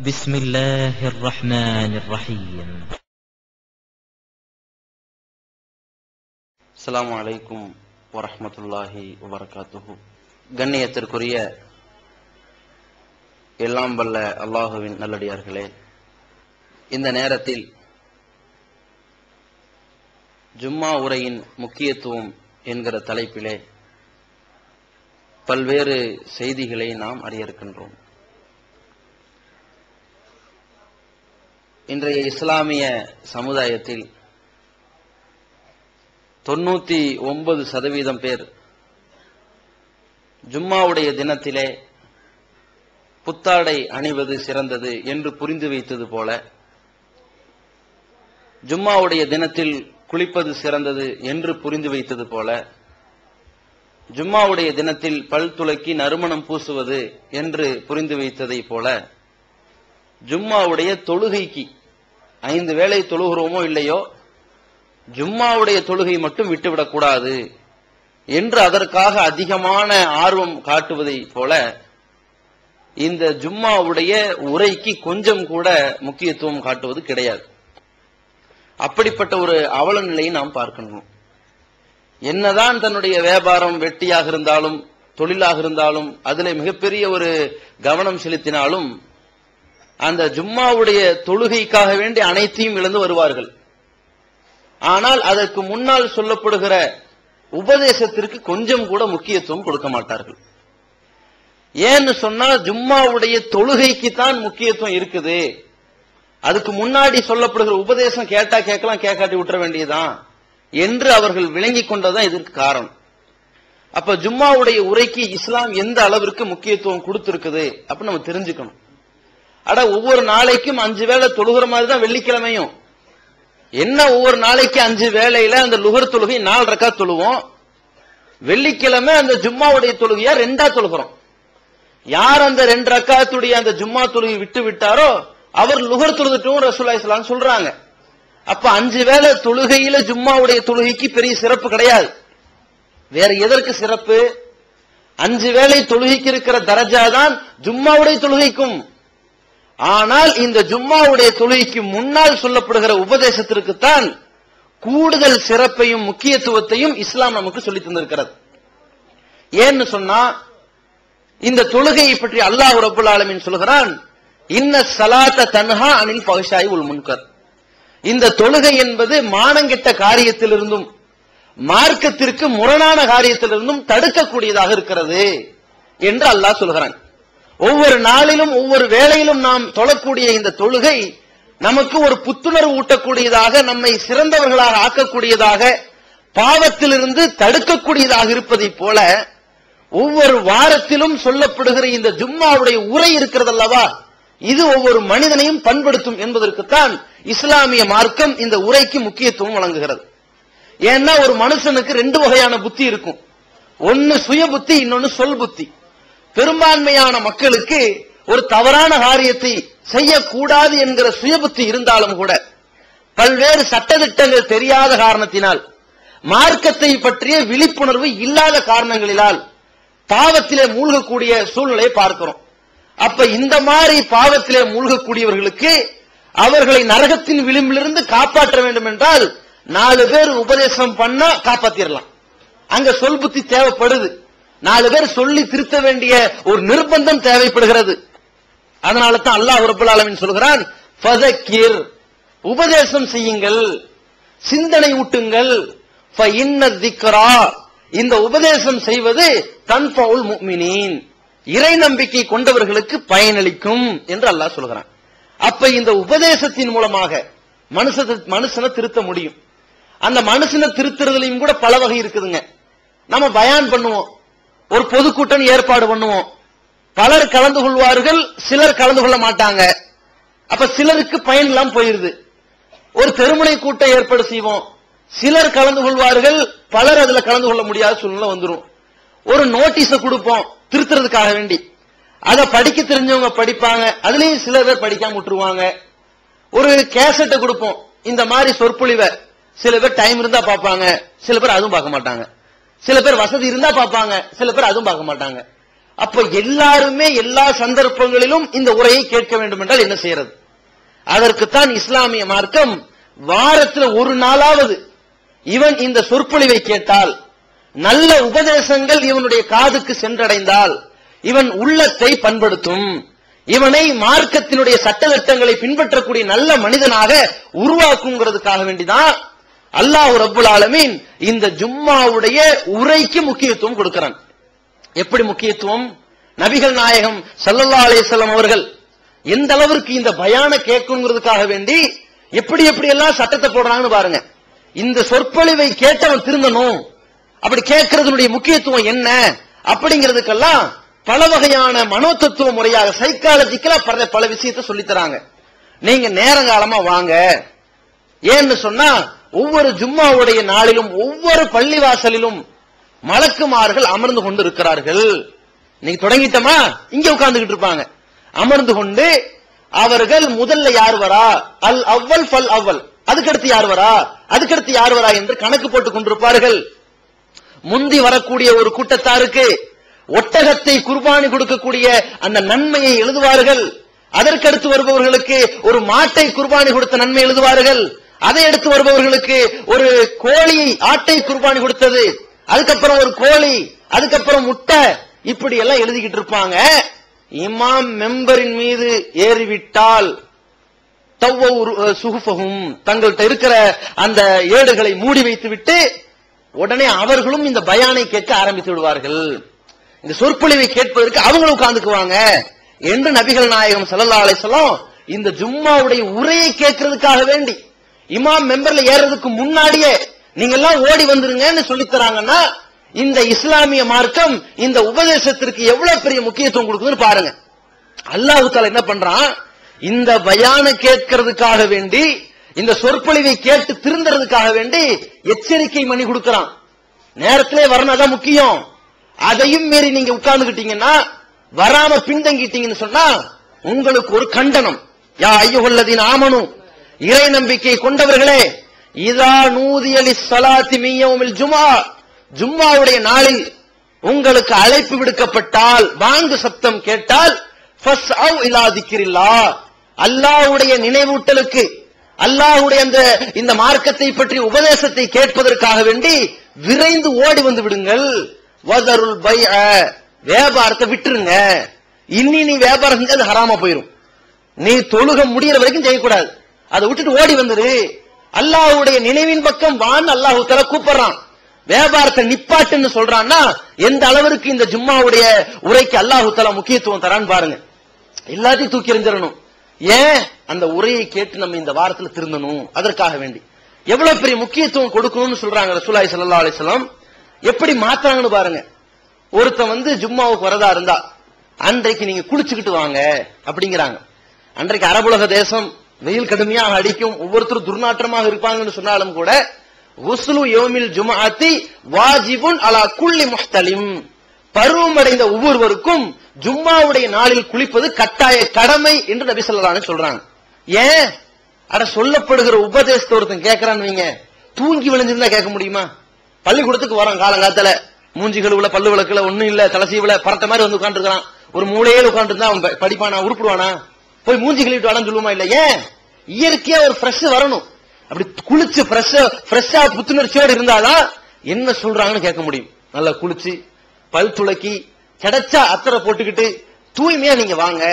بسم الله الرحمن الرحيم. السلام عليكم ورحمة الله وبركاته. கண்ணியத்திற்குரிய எல்லாம் வல்ல அல்லாஹுவின் நல்லடியார்களே, இந்த நேரத்தில் ஜும்மா உரையின் முக்கியத்துவம் என்கிற தலைப்பிலே பல்வேறு செய்திகளை நாம் அறிய இருக்கின்றோம். இன்றைய இஸ்லாமிய சமுதாயத்தில் 99% பேர் ஜும்மாவுடைய தினத்திலே புத்தாடை அணிவது சிறந்தது என்று புரிந்து வைத்தது போல, ஜும்மாவுடைய தினத்தில் குளிப்பது சிறந்தது என்று புரிந்து வைத்தது போல, ஜும்மாவுடைய தினத்தில் பல் துலக்கி நறுமணம் பூசுவது என்று புரிந்து வைத்ததை போல, ஜும்மாவுடைய தொழுகைக்கு 5 வேளை தொழுகிறோமோ இல்லையோ, ஜும்மாவுடைய தொழுகை மட்டும் விட்டுவிடக்கூடாது என்று அதற்காக அதிகமான ஆர்வம் காட்டுவதை போல, இந்த ஜும்மாவுடைய உரைக்கு கொஞ்சம் கூட முக்கியத்துவம் காட்டுவது கிடையாது. அப்படிப்பட்ட ஒரு அவல நிலையை நாம் பார்க்கின்றோம். என்னதான் தன்னுடைய வியாபாரம் வெட்டியாக இருந்தாலும் தொழிலாக இருந்தாலும் அதிலே மிகப்பெரிய ஒரு கவனம் செலுத்தினாலும் அந்த ஜும்மாவுடைய தொழுகைக்காக வேண்டி அனைத்தையும் இழந்து வருவார்கள். ஆனால் அதற்கு முன்னால் சொல்லப்படுகிற உபதேசத்திற்கு கொஞ்சம் கூட முக்கியத்துவம் கொடுக்க மாட்டார்கள். ஏன்னு சொன்னா, ஜும்மாவுடைய தொழுகைக்கு தான் முக்கியத்துவம் இருக்குது. அதுக்கு முன்னாடி சொல்லப்படுகிற உபதேசம் கேட்டா கேட்கலாம், கேட்காட்டி விட்டுற வேண்டியதுதான் என்று அவர்கள் விளங்கி கொண்டதான் இதற்கு காரணம். அப்ப ஜும்மாவுடைய உரைக்கு இஸ்லாம் எந்த அளவிற்கு முக்கியத்துவம் கொடுத்திருக்குது அப்படின்னு நம்ம தெரிஞ்சுக்கணும். ஒவ்வொரு நாளைக்கும் 5 வேளை தொழுகிற மாதிரி தான் வெள்ளிக்கிழமையும். என்ன ஒவ்வொரு நாளைக்கு 5 வேளையில அந்த லுகர் தொழுகை 4 ரக்காத் தொழுவோம். வெள்ளிக்கிழமை அந்த ஜும்மாவுடைய தொழுகையா 2ஆ தொழுகிறோம். யார் அந்த 2 ரக்காத்துடைய அந்த ஜும்மா தொழுகை விட்டு விட்டாரோ அவர் லுகர் தொழுதுட்டும் ரசூலுல்லாஹி ஸல்லல்லாஹு அலைஹி வஸல்லம் சொல்றாங்க. அப்ப 5 வேளை தொழுகையில ஜும்மாவுடைய தொழுகைக்கு பெரிய சிறப்பு கிடையாது. வேற எதற்கு சிறப்பு? 5 வேளை தொழுகைக்கு இருக்கிற தரஜா தான் ஜும்மாவுடைய தொழுகைக்கும். ஆனால் இந்த ஜும்மாவுடைய தொழுகைக்கு முன்னால் சொல்லப்படுகிற உபதேசத்திற்குத்தான் கூடுதல் சிறப்பையும் முக்கியத்துவத்தையும் இஸ்லாம் நமக்கு சொல்லி தந்திருக்கிறது. ஏன்னு சொன்னா, இந்த தொழுகையை பற்றி அல்லாஹ் ரப்பல் ஆலமீன் சொல்கிறான், இன்ன ஸலாத்த தன்ஹா அனில் ஃபஹ்ஷாஇ வல் முன்கர். இந்த தொழுகை என்பது மானங்கெட்ட காரியத்திலிருந்தும் மார்க்கத்திற்கு முரணான காரியத்திலிருந்தும் தடுக்கக்கூடியதாக இருக்கிறது என்று அல்லாஹ் சொல்கிறான். ஒவ்வொரு நாளிலும் ஒவ்வொரு வேளையிலும் நாம் தொழக்கூடிய இந்த தொழுகை நமக்கு ஒரு புத்துணர்வு ஊட்டக்கூடியதாக, நம்மை சிறந்தவர்களாக ஆக்கக்கூடியதாக, பாவத்திலிருந்து தடுக்கக்கூடியதாக இருப்பதை போல, ஒவ்வொரு வாரத்திலும் சொல்லப்படுகிற இந்த ஜும்மாவுடைய உரை இருக்கிறது அல்லவா, இது ஒவ்வொரு மனிதனையும் பண்படுத்தும் என்பதற்குத்தான் இஸ்லாமிய மார்க்கம் இந்த உரைக்கு முக்கியத்துவம் வழங்குகிறது. ஏன்னா ஒரு மனுஷனுக்கு 2 வகையான புத்தி இருக்கும். ஒன்னு சுய புத்தி, இன்னொன்னு சொல் புத்தி. பெரும்பான்மையான மக்களுக்கு ஒரு தவறான காரியத்தை செய்யக்கூடாது என்கிற சுய புத்தி இருந்தாலும் கூட, பல்வேறு சட்டதிட்டங்கள் தெரியாத காரணத்தினால், மார்க்கத்தை பற்றிய விழிப்புணர்வு இல்லாத காரணங்களினால் பாவத்திலே மூழ்கக்கூடிய சூழ்நிலையை பார்க்கிறோம். அப்ப இந்த மாதிரி பாவத்திலே மூழ்கக்கூடியவர்களுக்கு அவர்களை நரகத்தின் விளிம்பிலிருந்து காப்பாற்ற வேண்டும் என்றால் 4 பேர் உபதேசம் பண்ணா காப்பாத்திரலாம். அங்க சொல் புத்தி தேவைப்படுது. 4 பேர் சொல்லி திருத்த வேண்டிய ஒரு நிர்பந்தம் தேவைப்படுகிறது. அதனால தான் அல்லாஹ் ரப்பல் ஆலமீன் சொல்கிறான், ஃபதக்கிர், உபதேசம் செய்யுங்கள், சிந்தனை ஊட்டுங்கள், ஃபஇன்ன ذிக்ரா, இந்த உபதேசம் செய்வது தன்ஃபவுல் முஃமினீன், இறை நம்பிக்கை கொண்டவர்களுக்கு பயனளிக்கும் என்று அல்லாஹ் சொல்கிறான். அப்ப இந்த உபதேசத்தின் மூலமாக மனுஷனை திருத்த முடியும். அந்த மனுஷனை திருத்துறதுலயும் கூட பல வகை இருக்குதுங்க. நம்ம பயான் பண்ணுவோம், ஒரு பொதுக்கூட்டம் ஏற்பாடு பண்ணுவோம், பலர் கலந்து கொள்வார்கள், சிலர் கலந்து கொள்ள மாட்டாங்க. அப்ப சிலருக்கு பயன் எல்லாம் போயிருது. ஒரு தெருமுனை கூட்டம் ஏற்பாடு செய்வோம், சிலர் கலந்து கொள்வார்கள், பலர் அதுல கலந்து கொள்ள முடியாத சூழ்நிலை வந்துடும். ஒரு நோட்டீஸ கொடுப்போம் திருத்துறதுக்காக வேண்டி, அதை படிக்க தெரிஞ்சவங்க படிப்பாங்க, அதுலயும் சில பேர் படிக்காம விட்டுருவாங்க. ஒரு கேசட்டை கொடுப்போம், இந்த மாதிரி சொற்பொழிவை சில பேர் டைம் இருந்தா பார்ப்பாங்க, சில பேர் அதுவும் பார்க்க மாட்டாங்க. சில பேர் வசதி இருந்தா பார்ப்பாங்க, சில பேர் அதுவும் பார்க்க மாட்டாங்க. அப்ப எல்லாருமே எல்லா சந்தர்ப்பங்களிலும் இந்த உரையை கேட்க வேண்டும் என்றால் என்ன செய்யறது? அதற்குத்தான் இஸ்லாமிய மார்க்கம் வாரத்தில் ஒரு நாளாவது இவன் இந்த சொற்பொழிவை கேட்டால், நல்ல உபதேசங்கள் இவனுடைய காதுக்கு சென்றடைந்தால் இவன் உள்ளத்தை பண்படுத்தும், இவனை மார்க்கத்தினுடைய சட்டதிட்டங்களை பின்பற்றக்கூடிய நல்ல மனிதனாக உருவாக்குங்கிறதுக்காக வேண்டிதான் அல்லாஹ் ரப்புல் ஆலமீன் இந்த ஜும்மாவுடைய உரைக்கு முக்கியத்துவம் கொடுக்கிறான். எப்படி முக்கியத்துவம்? நபிகள் நாயகம் ஸல்லல்லாஹு அலைஹி வஸல்லம் அவர்கள் எந்த அளவிற்கு இந்த பயான கேட்குங்கிறதுக்காக வேண்டி எப்படி எப்படி எல்லாம் சட்டத்தை போடுறாங்கன்னு பாருங்க. இந்த சொற்பொழிவை கேட்டவன் திருந்தணும், அப்படி கேட்கறதுடைய முக்கியத்துவம் என்ன அப்படிங்கிறதுக்கெல்லாம் பல வகையான மனோதத்துவ முறையாக சைக்காலஜிக்கலா பல விஷயத்தை சொல்லித் தராங்க. நீங்க நேரங்காலமா வாங்க. ஏன்னு சொன்னா ஒவ்வொரு ஜும்மாவுடைய நாளிலும் ஒவ்வொரு பள்ளிவாசலிலும் மலக்குமார்கள் அமர்ந்து கொண்டு இருக்கிறார்கள். நீங்க தொடங்கிட்டமா இங்க உட்கார்ந்துகிட்டு இருப்பாங்க. அமர்ந்து கொண்டு அவர்கள் முதல்ல யார் வரா, அல் அவ்வல் ஃபல் அவ்வல், அதுக்கடுத்து யார் வரா, அதுக்கடுத்து யார் வரா என்று கணக்கு போட்டுக் கொண்டிருப்பார்கள். முந்தி வரக்கூடிய ஒரு கூட்டத்தாருக்கு ஒட்டகத்தை குர்பானி கொடுக்கக்கூடிய அந்த நன்மையை எழுதுவார்கள். அதற்கடுத்து வருபவர்களுக்கு ஒரு மாட்டை குர்பானி கொடுத்த நன்மை எழுதுவார்கள். அதை எடுத்து வருபவர்களுக்கு ஒரு கோழியை ஆட்டை குர்பானி கொடுத்தது, அதுக்கப்புறம் ஒரு கோழி, அதுக்கப்புறம் முட்டை, இப்படி எல்லாம் எழுதிக்கிட்டு இருப்பாங்க. இமாம் மெம்பரின் மீது ஏறிவிட்டால் சுகுஃபஹும், தங்கள்கிட்ட இருக்கிற அந்த ஏடுகளை மூடி வைத்து விட்டு உடனே அவர்களும் இந்த பயானை கேட்க ஆரம்பித்து விடுவார்கள். இந்த சொற்பொழிவை கேட்பதற்கு அவங்களும் உட்கார்ந்துக்குவாங்க என்று நபிகள் நாயகம் ஸல்லல்லாஹு அலைஹி வஸல்லம் இந்த ஜும்மாவுடைய உரையை கேட்கறதுக்காக வேண்டி இமாம் மெம்பர்ல ஏறதுக்கு முன்னாடியே நீங்க எல்லாம் ஓடி வந்துருங்கன்னு சொல்லித் தராங்கன்னா இந்த இஸ்லாமிய மார்க்கம் இந்த உபதேசத்திற்கு எவ்வளவு பெரிய முக்கியத்துவம் கொடுக்குதுன்னு பாருங்க. அல்லாஹ் தஆலா என்ன பண்றான், இந்த பயான கேட்கறதுக்காக வேண்டி, இந்த சொற்பொழிவை கேட்டு திருந்தறதுக்காக வேண்டி எச்சரிக்கை மணி கொடுக்கறான். நேரத்திலே வரணும் முக்கியம். அதையும் மீறி நீங்க உட்கார்ந்துகிட்டீங்கன்னா, வராம பின்தங்கிட்டீங்கன்னு சொன்னா உங்களுக்கு ஒரு கண்டனம். யா அய்யுஹல்லதீன ஆமனு, இறை நம்பிக்கை கொண்டவர்களே, இதா நூதிய லிஸ்ஸலாத்தி மின் யௌமில் ஜும்ஆ, ஜும்மாவுடைய நாளில் உங்களுக்கு அழைப்பு விடுக்கப்பட்டால், பாங்கு சப்தம் கேட்டால், ஃபஸ்அவ் இலா திக்ரில்லாஹ், அல்லாஹ்வுடைய நினைவூட்டலுக்கு, அல்லாஹ்வுடைய இந்த மார்க்கத்தை பற்றி உபதேசத்தை கேட்பதற்காக வேண்டி விரைந்து ஓடி வந்து விடுங்கள். வதருல் பைஅ, வியாபாரத்தை விட்டுருங்க. இன்னி நீ வியாபாரம் செஞ்சா அது ஹராமா போயிடும். நீ தொழுக முடியற வரைக்கும் செய்யக்கூடாது, அதை விட்டுட்டு ஓடி வந்துரு. அல்லாஹ்வுடைய நினைவின் பக்கம் வான்னு அல்லாஹ் தஆலா கூப்பிடுறான். வியாபாரத்தை நிப்பாட்டுன்னு சொல்றான்னா எந்த அளவிற்கு இந்த ஜும்மாவுடைய உரைக்கு அல்லாஹ் தஆலா முக்கியத்துவம் தரான்னு பாருங்க. எல்லாத்தையும் தூக்கி எறிஞ்சிடணும். ஏன்? அந்த உரையை கேட்டு நம்ம இந்த வாரத்தில் திருந்தணும். அதற்காக வேண்டி எவ்வளவு பெரிய முக்கியத்துவம் கொடுக்கணும்னு சொல்றாங்க ரசூலுல்லாஹி ஸல்லல்லாஹு அலைஹி வஸல்லம். எப்படி மாத்துறாங்கன்னு பாருங்க. ஒருத்தன் ஜும்மாவுக்கு வரதா இருந்தா அன்றைக்கு நீங்க குளிச்சுக்கிட்டு வாங்க அப்படிங்கிறாங்க. அன்றைக்கு அரபுலக தேசம் வெயில் கடுமையாக அடிக்கும், ஒவ்வொருத்தரும் துர்நாற்றமாக இருப்பாங்கன்னு சொன்னாலும் கூட குஸ்லு யௌமில் ஜும்ஆத்தி வாஜிபுன் அலா குல்லி முஹ்தலிம், பருவமடைந்த ஒவ்வொருவருக்கும் ஜும்மாவுடைய நாளில் குளிப்பது கட்டாய கடமை என்று நபி ஸல்லல்லாஹு அலைஹி வஸல்லம் சொல்றாங்க. ஏன்? அட சொல்லப்படுகிற உபதேசத்தை ஒருத்தன் கேட்கறான்னு வைங்க, தூங்கி விழுந்திருந்தா கேட்க முடியுமா? பள்ளிக்கூடத்துக்கு வரான் காலங்காலத்துல, மூஞ்சி கழுவுல பல்லு விளக்குல ஒண்ணும் இல்ல, தலசீவுல பரட்ட மாதிரி வந்து உட்கார்ந்து இருக்கான். ஒரு மூலையில உட்கார்ந்து இருந்தா அவன் படிப்பானா, உருப்பிடுவானா? போய் மூஞ்சி கழுவிட்டு வாடான்னு சொல்லுமா? இல்ல. ஏன்? இயற்கையா ஒரு ஃப்ரெஷ் வரணும். அப்படி குளிச்சு ஃப்ரெஷ்ஷா புத்துணர்ச்சியோடு இருந்தாதான் என்ன சொல்றாங்கன்னு கேட்க முடியும். நல்லா குளிச்சு பல் துளக்கி கிடைச்சா அத்தரை போட்டுக்கிட்டு தூய்மையா நீங்க வாங்க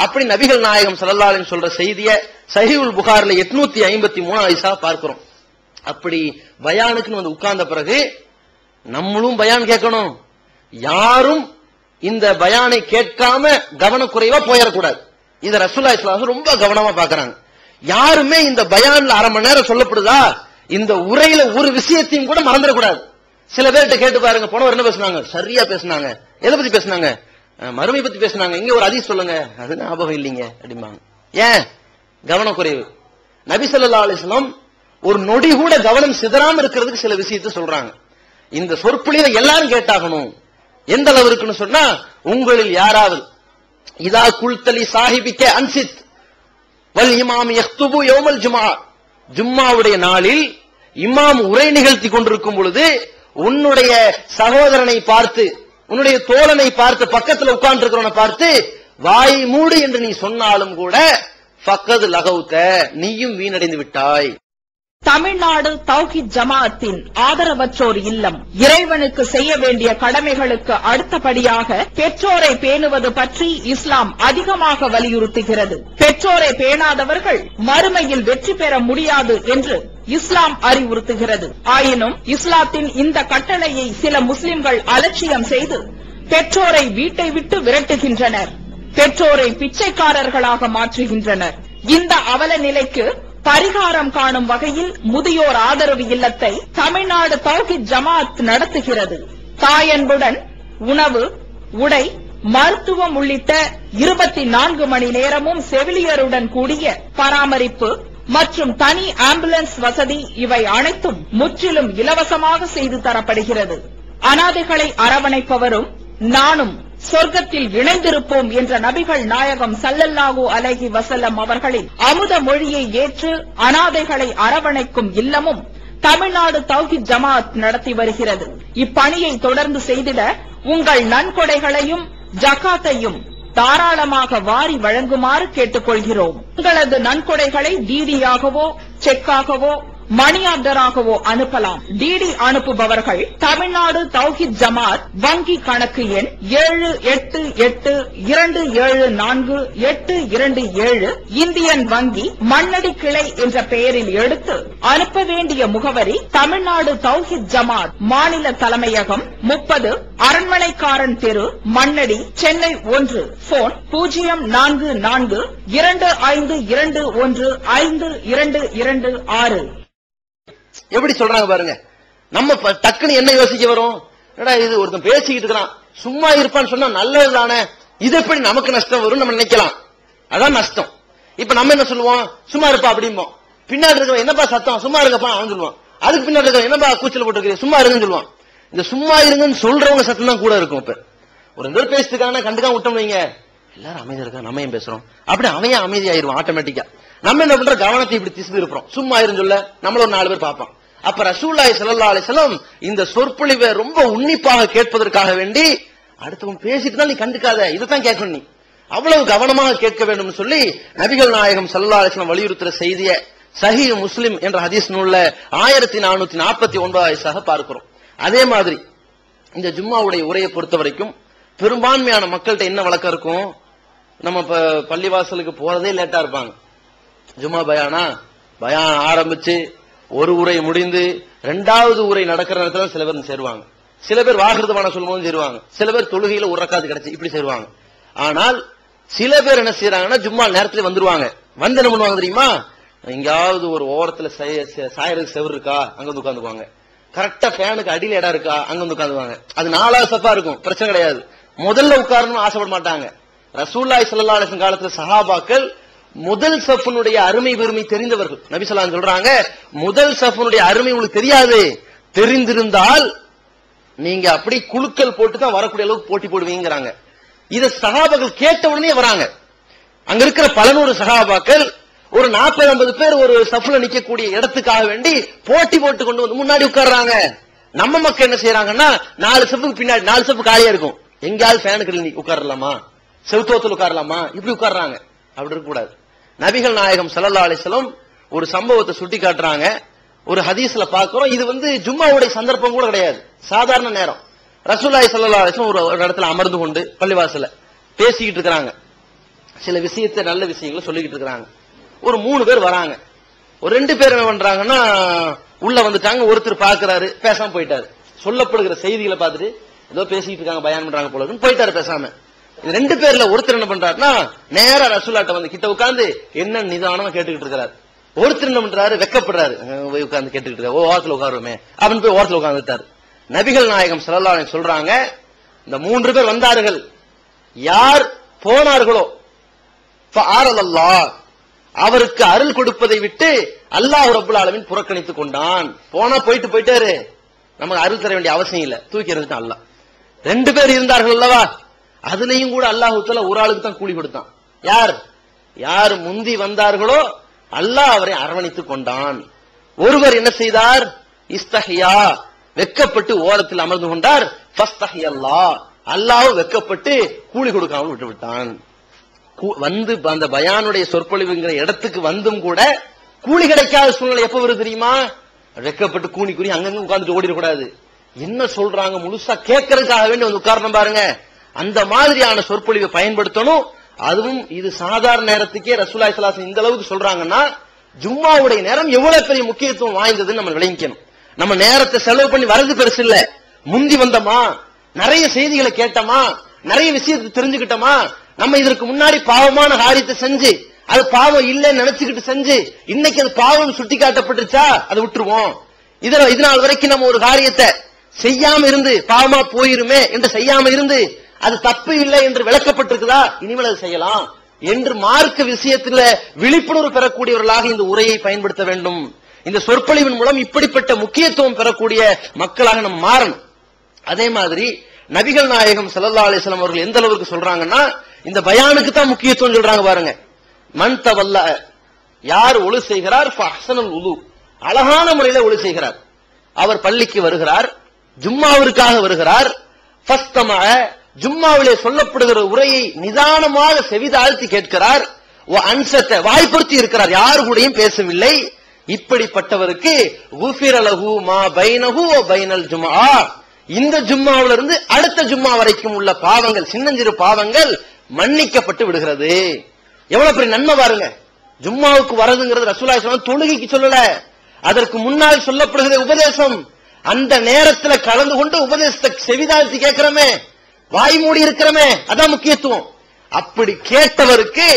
அப்படி நபிகள் நாயகம் ஸல்லல்லாஹு அலைஹி சொல்ற செய்திய சஹீஹுல் புகாரில 853 ஹதீஸா பார்க்கிறோம். அப்படி பயானுக்குன்னு வந்து உட்கார்ந்த பிறகு நம்மளும் பயான் கேட்கணும். யாரும் இந்த பயானை கேட்காம கவனக்குறைவா போயிடக்கூடாது. இத ரசூலுல்லாஹி ஸல்லல்லாஹு அலைஹி ரொம்ப கவனமா பாக்குறாங்க. யாருமே இந்த பயான்ல அரை மணி நேரம் சொல்லப்படுதா, இந்த உரையில ஒரு விஷயத்தையும் கூட மறந்துடக்கூடாது. சில பேர்கிட்ட கேட்டு பாருங்க, போனவர் என்ன பேசினாங்க? சரியா பேசினாங்க. எதை பத்தி பேசினாங்க? மறுமை பத்தி பேசினாங்க. இங்க ஒரு ஹதீஸ் சொல்லுங்க, அது ஞாபகம் இல்லைங்க அப்படிம்பாங்க. ஏன்? கவனக்குறைவு. நபி ஸல்லல்லாஹு அலைஹி வஸல்லம் ஒரு நொடி கூட கவனம் சிதறாம இருக்கிறதுக்கு சில விஷயத்தை சொல்றாங்க. இந்த சொற்பொழிவை எல்லாரும் கேட்டாகணும். எந்த அளவு இருக்குன்னு சொன்னா, உங்களில் யாராவது இதா குல்தலி சாஹிபிக்க அன்சித் வல் இமாம் யக்துபு யௌமல் ஜும்ஆ, ஜும்மாவுடைய நாளில் இமாம் உரை நிகழ்த்தி கொண்டிருக்கும் பொழுது உன்னுடைய சகோதரனை பார்த்து உன்னுடைய தோழனை பார்த்து, பக்கத்துல உட்கார்ந்து இருக்கிறவனை பார்த்து வாய் மூடு என்று நீ சொன்னாலும் கூட ஃபக்கது லகவுத, நீயும் வீணடைந்து விட்டாய். தமிழ்நாடு தௌஹீத் ஜமாஅத்தின் ஆதரவற்றோர் இல்லம் இறைவனுக்கு செய்ய வேண்டிய கடமைகளுக்கு அடுத்தபடியாக பெற்றோரை பேணுவது பற்றி இஸ்லாம் அதிகமாக வலியுறுத்துகிறது. பெற்றோரை பேணாதவர்கள் மறுமையில் வெற்றி பெற முடியாது என்று இஸ்லாம் அறிவுறுத்துகிறது. ஆயினும் இஸ்லாத்தின் இந்த கட்டளையை சில முஸ்லிம்கள் அலட்சியம் செய்து பெற்றோரை வீட்டை விட்டு விரட்டுகின்றனர். பெற்றோரை பிச்சைக்காரர்களாக மாற்றுகின்றனர். இந்த அவல நிலைக்கு பரிகாரம் காணும் வகையில் முதியோர் ஆதரவு இல்லத்தை தமிழ்நாடு தௌஹீத் ஜமாஅத் நடத்துகிறது. தாயன்புடன் உணவு, உடை, மருத்துவம் உள்ளிட்ட 24 மணி நேரமும் செவிலியருடன் கூடிய பராமரிப்பு மற்றும் தனி ஆம்புலன்ஸ் வசதி, இவை அனைத்தும் முற்றிலும் இலவசமாக செய்து தரப்படுகிறது. அனாதைகளை அரவணைப்பவரும் நானும் சொர்க்கத்தில் இணைந்திருப்போம் என்ற நபிகள் நாயகம் ஸல்லல்லாஹு அலைஹி வஸல்லம் அவர்களின் அமுத மொழியை ஏற்று அனாதைகளை அரவணைக்கும் இல்லமும் தமிழ்நாடு தௌஹீத் ஜமாஅத் நடத்தி வருகிறது. இப்பணியை தொடர்ந்து செய்திட உங்கள் நன்கொடைகளையும் ஜகாத்தையும் தாராளமாக வாரி வழங்குமாறு கேட்டுக்கொள்கிறோம். உங்களது நன்கொடைகளை டிடியாகவோ, செக்காகவோ, மணி ஆர்டராகவோ அனுப்பலாம். டிடி அனுப்புபவர்கள் தமிழ்நாடு தௌஹீத் ஜமாஅத் வங்கி கணக்கு எண் 7882748827 இந்தியன் வங்கி மண்ணடி கிளை என்ற பெயரில் எடுத்து அனுப்ப வேண்டிய முகவரி தமிழ்நாடு தௌஹீத் ஜமாஅத் மாநில தலைமையகம் 30 அரண்மனைக்காரன் தெரு, மண்ணடி, சென்னை 1. போன் 044215215226. எப்படி சொல்றாங்க பாருங்க. நம்ம டக்குன்னு என்ன யோசிக்க வரும், என்னடா இது ஒருத்தன் பேசிக்கிட்டு இருக்கிறான், சும்மா இருப்பான்னு சொன்னா நல்லதுதானே, இது எப்படி நமக்கு நஷ்டம் வரும் நம்ம நினைக்கலாம். அதான் நஷ்டம். இப்ப நம்ம என்ன சொல்லுவோம், சும்மா இருப்பா அப்படிம்போம். பின்னாடி இருக்கிற என்னப்பா சத்தம், சும்மா இருக்கப்பா அவன் சொல்லுவான். அதுக்கு பின்னாடி இருக்கிற என்னப்பா கூச்சல் போட்டு சும்மா இருங்கன்னு சொல்லுவான். இந்த சும்மா இருங்கன்னு சொல்றவங்க சத்தம் தான் கூட இருக்கும். இப்ப ஒரு 2 பேர் பேசிட்டுக்கான கண்டுக்காம விட்டோம் வைங்க, எல்லாரும் அமைதியா இருக்கா, நம்ம ஏன் பேசுறோம் அப்படி அவன் அமைதியாயிருவான் ஆட்டோமேட்டிக்கா. நம்ம என்ன பண்ற, கவனத்தை இப்படி திசை இருப்போம், சும்மா இருன்னு சொல்ல நம்மள ஒரு 4 பேர் பார்ப்பான். அப்ப ரசூலுல்லாஹி ஸல்லல்லாஹு அலைஹி வஸல்லம் இந்த சொற்பொழிவை ரொம்ப உன்னிப்பாக கேட்பதற்காக வேண்டி, அடுத்தவன் பேசிட்டு தான் நீ கண்டுக்காத, இதைத்தான் கேட்கணும், நீ அவ்வளவு கவனமாக கேட்க வேண்டும் சொல்லி நபிகள் நாயகம் ஸல்லல்லாஹு அலைஹி வஸல்லம் வலியுறுத்துற செய்திய சஹீஹ் முஸ்லிம் என்ற ஹதீஸ் நூல்ல 1449 பார்க்கிறோம். அதே மாதிரி இந்த ஜும்மாவுடைய உரையை பொறுத்த வரைக்கும் பெரும்பான்மையான மக்கள்கிட்ட என்ன வழக்கம் இருக்கும், நம்ம பள்ளிவாசலுக்கு போறதே லேட்டா இருப்பாங்க. ஜும்மா பயான் ஆரம்பிச்சு ஒரு உரை முடிந்து 2வது உரை நடக்கிற நேரத்துல சில பேர் சேருவாங்க. சில பேர் வாகிருதமான சொல்லும் போது சேருவாங்க. சில பேர் தொழுகையில ஒரு ரக்காத்து கிடைச்சு இப்படி சேருவாங்க. ஆனால் சில பேர் என்ன செய்யறாங்கன்னா ஜும்மா நேரத்துல வந்துருவாங்க. வந்து என்ன பண்ணுவாங்க தெரியுமா, எங்கேயாவது ஒரு ஓரத்துல சாயருக்கு செவர் இருக்கா அங்க வந்து உட்காந்துக்குவாங்க. கரெக்டா ஃபேனுக்கு அடியில இடம் இருக்கா அங்க வந்து உட்காந்துவாங்க. அது 4வது சப்பா இருக்கும், பிரச்சனை கிடையாது. முதல்ல உட்காரணும்னு ஆசைப்பட மாட்டாங்க. ரசூலுல்லாஹி ஸல்லல்லாஹு அலைஹி வஸல்லம் காலத்துல சஹாபாக்கள் முதல் சஃப்னுடைய அருமை பெருமை தெரிந்தவர்கள். நபி ஸல்லல்லாஹு அலைஹி வஸல்லம் சொல்றாங்க, முதல் சஃப்னுடைய அருமை உங்களுக்கு தெரியாது, தெரிந்திருந்தால் நீங்க அப்படி குலுக்கல் போட்டு தான் வரக்கூடிய அளவுக்கு போட்டி போடுவீங்கிறாங்க. இத சஹாபாக்கள் கேட்ட உடனே வராங்க. அங்க இருக்கிற 100 சஹாபாக்கள் ஒரு 40-50 பேர் ஒரு சஃப்ல நிக்கக்கூடிய இடத்துக்காக வேண்டி போட்டி போட்டு கொண்டு வந்து முன்னாடி உட்கார்றாங்க. நம்ம மக்கள் என்ன செய்யறாங்கன்னா 4 சஃப்க்கு பின்னாடி 4 சஃப் காலியா இருக்கும், எங்கயாவது ஃபேனுக்கு உட்காரலாமா, செவுத்தோத்துல உட்காரலாமா, இப்படி உட்கார்றாங்க. அப்படி இருக்க கூடாது. நபிகள் நாயகம் ஸல்லல்லாஹு அலைஹி வஸல்லம் ஒரு சம்பவத்தை சுட்டி காட்டுறாங்க. ஒரு ஹதீஸ்ல பார்க்கிறோம், இது ஜும்மாவுடைய சந்தர்ப்பம் கூட கிடையாது, சாதாரண நேரம். ரசூலுல்லாஹி ஸல்லல்லாஹு அலைஹி வஸல்லம் ஒரு இடத்துல அமர்ந்து கொண்டு பள்ளிவாசல்ல பேசிக்கிட்டு இருக்காங்க. சில விஷயத்தை நல்ல விஷயங்களை சொல்லிக்கிட்டு இருக்காங்க. ஒரு 3 பேர் வராங்க. ஒரு 2 பேர் என்ன பண்றாங்கன்னா உள்ள வந்துட்டாங்க. ஒருத்தர் பாக்குறாரு, பேசாம போயிட்டாரு. சொல்லப்படுகிற செய்திகளை பார்த்துட்டு ஏதோ பேசிட்டு இருக்காங்க, பயான் பண்றாங்க போல போயிட்டாரு பேசாம. இது 2 பேர்ல ஒருத்தர் என்ன பண்றாருன்னா நேரா ரசூலுல்லாஹ்ட்ட வந்து கிட்ட உட்கார்ந்து என்ன நிதானமா கேட்டுக்கிட்டு இருக்காரு. ஒருத்தர் என்ன பண்றாரு, வெக்கப்படுறாரு, உட்கார்ந்து கேட்டுக்கிட்டு இருக்காரு. ஓரத்துல உட்காருமே அப்படின்னு போய் ஓரத்துல உட்கார்ந்துட்டாரு. நபிகள் நாயகம் ஸல்லல்லாஹு அலைஹி சொல்றாங்க, இந்த 3 பேர் வந்தார்கள், யார் போனார்களோ ஃபஆரல்லாஹ், அவருக்கு அருள் கொடுப்பதை விட்டு அல்லாஹ் ரப்பல் ஆலமீன் புறக்கணித்துக் கொண்டான். போனா போயிட்டாரு, நமக்கு அருள் தர வேண்டிய அவசியம் இல்ல, தூக்கி எறிஞ்சிட்டான் அல்லாஹ். 2 பேர் இருந்தார்கள் அல்லவா, அதுலயும் கூட அல்லாஹ் தஆலா ஒரு ஆளுக்கு தான் கூலி கொடுத்தான். யார் முந்தி வந்தார்களோ அல்லாஹ் அவரை அரவணைத்துக் கொண்டான். ஒருவர் என்ன செய்தார், இஸ்தஹியா, வெக்கப்பட்டு ஓரத்தில் அமர்ந்து கொண்டார். ஃபஸ்தஹியல்லாஹ், அல்லாஹ் வெக்கப்பட்டு கூலி கொடுக்காமல் விட்டு விட்டான். வந்து அந்த பயானுடைய சொற்பொழிவுங்கிற இடத்துக்கு வந்தும் கூட கூலி கிடைக்காத சூழ்நிலை எப்ப வருது தெரியுமா? வெக்கப்பட்டு கூனி கூறி அங்கங்க உட்கார்ந்துட்டு ஓடிடக்கூடாது. என்ன சொல்றாங்க முழுசா கேட்கறதுக்காக வேண்டி வந்து உட்கார்ந்து பாருங்க. அந்த மாதிரியான சொற்பொழிவை பயன்படுத்தணும். அதுவும் இது சாதாரண நேரத்துக்கே ரசூலுல்லாஹி ஸல்லல்லாஹு அலைஹி வஸல்லம் இந்த அளவுக்கு சொல்றாங்கன்னா ஜும்மாவுடைய நேரம் எவ்வளவு பெரிய முக்கியத்துவம் வாய்ந்ததுன்னு நம்ம விளங்கிக்கணும். நம்ம நேரத்தை செலவு பண்ணி வரது பெருசு இல்ல, முந்தி வந்தோமா, நிறைய செய்திகளை கேட்டோமா, நிறைய விஷயத்தை தெரிஞ்சுக்கிட்டோமா, நம்ம இதற்கு முன்னாடி பாவமான காரியத்தை செஞ்சு அது பாவம் இல்லைன்னு நினைச்சுக்கிட்டு செஞ்சு இன்னைக்கு அது பாவம் சுட்டி காட்டப்பட்டுச்சா அதை விட்டுருவோம். இதனால் வரைக்கும் நம்ம ஒரு காரியத்தை செய்யாம இருந்து பாவமா போயிருமே என்று செய்யாம இருந்து அது தப்பு இல்லை என்று விளக்கப்பட்டிருக்குதா, இனிமேல் அது செய்யலாம் என்று மார்க்க விஷயத்துல விழிப்புணர்வு பெறக்கூடியவர்களாக இந்த உரையை பயன்படுத்த வேண்டும். இந்த சொற்பொழிவின் மூலம் இப்படிப்பட்ட முக்கியத்துவம் பெறக்கூடிய மக்களாக நம்ம மாறணும். அதே மாதிரி நபிகள் நாயகம் ஸல்லல்லாஹு அலைஹி வஸல்லம் அவர்கள் எந்த அளவுக்கு சொல்றாங்கன்னா இந்த பயானுக்கு தான் முக்கியத்துவம் சொல்றாங்க பாருங்க. மன் தவல்ல, யார் ஒழு செய்கிறார், ஃபஹ்ஸனுல் வுது, அழகான முறையில ஒழு செய்கிறார். அவர் பள்ளிக்கு வருகிறார், ஜும்மாவிற்காக வருகிறார். ஃபஸ்தமஅ, ஜும்மாவிலே சொல்லப்படுகிற உரையை நிதானமாக செவிதாழ்த்தி கேட்கிறார். வ அன்சத, வாய்ப்புறுத்தி இருக்கிறார், யாரு கூடயும் பேசவில்லை. இப்படிப்பட்டவருக்கு குஃபிர லஹு மா பைனஹு வ பைனல் ஜும்ஆ, இந்த ஜும்மாவில இருந்து அடுத்த ஜும்மா வரைக்கும் உள்ள பாவங்கள், சின்னஞ்சிறு பாவங்கள் மன்னிக்கப்பட்டு விடுகிறது. எவ்வளவு பெரிய நன்மை பாருங்க. ஜும்மாவுக்கு வரதுங்கிறது ரசூலுல்லாஹி ஸல்லல்லாஹு அலைஹி வஸல்லம் தொழுகைக்கு சொல்லல, அதற்கு முன்னால் சொல்லப்படுகிற உபதேசம். அந்த நேரத்துல கலந்து கொண்டு உபதேசத்தை செவிதாழ்த்தி கேட்கிறோமே, வாய் மூடி இருக்கிறோமே, அதான் முக்கியத்துவம். அப்படி கேட்டவருக்கு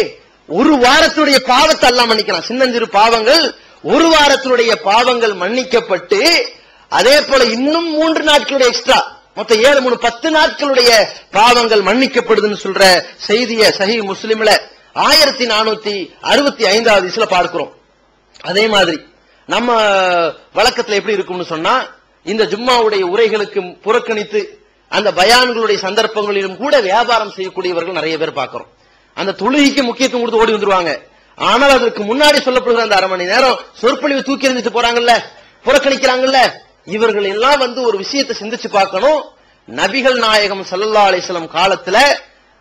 ஒரு வாரத்துடைய பாவத்தை அல்லாஹ் மன்னிக்கலாம். சின்னஞ்சிறு பாவங்கள் ஒரு வாரத்தினுடைய பாவங்கள் மன்னிக்கப்பட்டு, அதே போல இன்னும் 3 நாட்களுடைய எக்ஸ்ட்ரா, மொத்தம் 7 3 10 நாட்களுடைய பாவங்கள் மன்னிக்கப்படுதுன்னு சொல்ற செய்திய சஹீஹ் முஸ்லிம்ல 1465வது ஹதீஸ்ல பார்க்கிறோம். அதே மாதிரி நம்ம வழக்கத்துல எப்படி இருக்கும்னு சொன்னா, இந்த ஜும்மாவுடைய உரைகளுக்கு புறக்கணித்து அந்த பயான்களுடைய சந்தர்ப்பங்களிலும் கூட வியாபாரம் செய்யக்கூடியவர்கள் நிறைய பேர் பார்க்கிறோம். அந்த தொழுகைக்கு முக்கியத்துவம் கொடுத்து ஓடி வந்துருவாங்க. ஆனால் அதற்கு முன்னாடி சொல்லப்படுகிற அந்த 1/2 மணி நேரம் சொற்பொழிவு தூக்கி எறிஞ்சிட்டு போறாங்கல்ல, புறக்கணிக்கிறாங்கல்ல, இவர்கள் எல்லாம் வந்து ஒரு விஷயத்தை சிந்திச்சு பார்க்கணும். நபிகள் நாயகம் ஸல்லல்லாஹு அலைஹி வஸல்லம் காலத்துல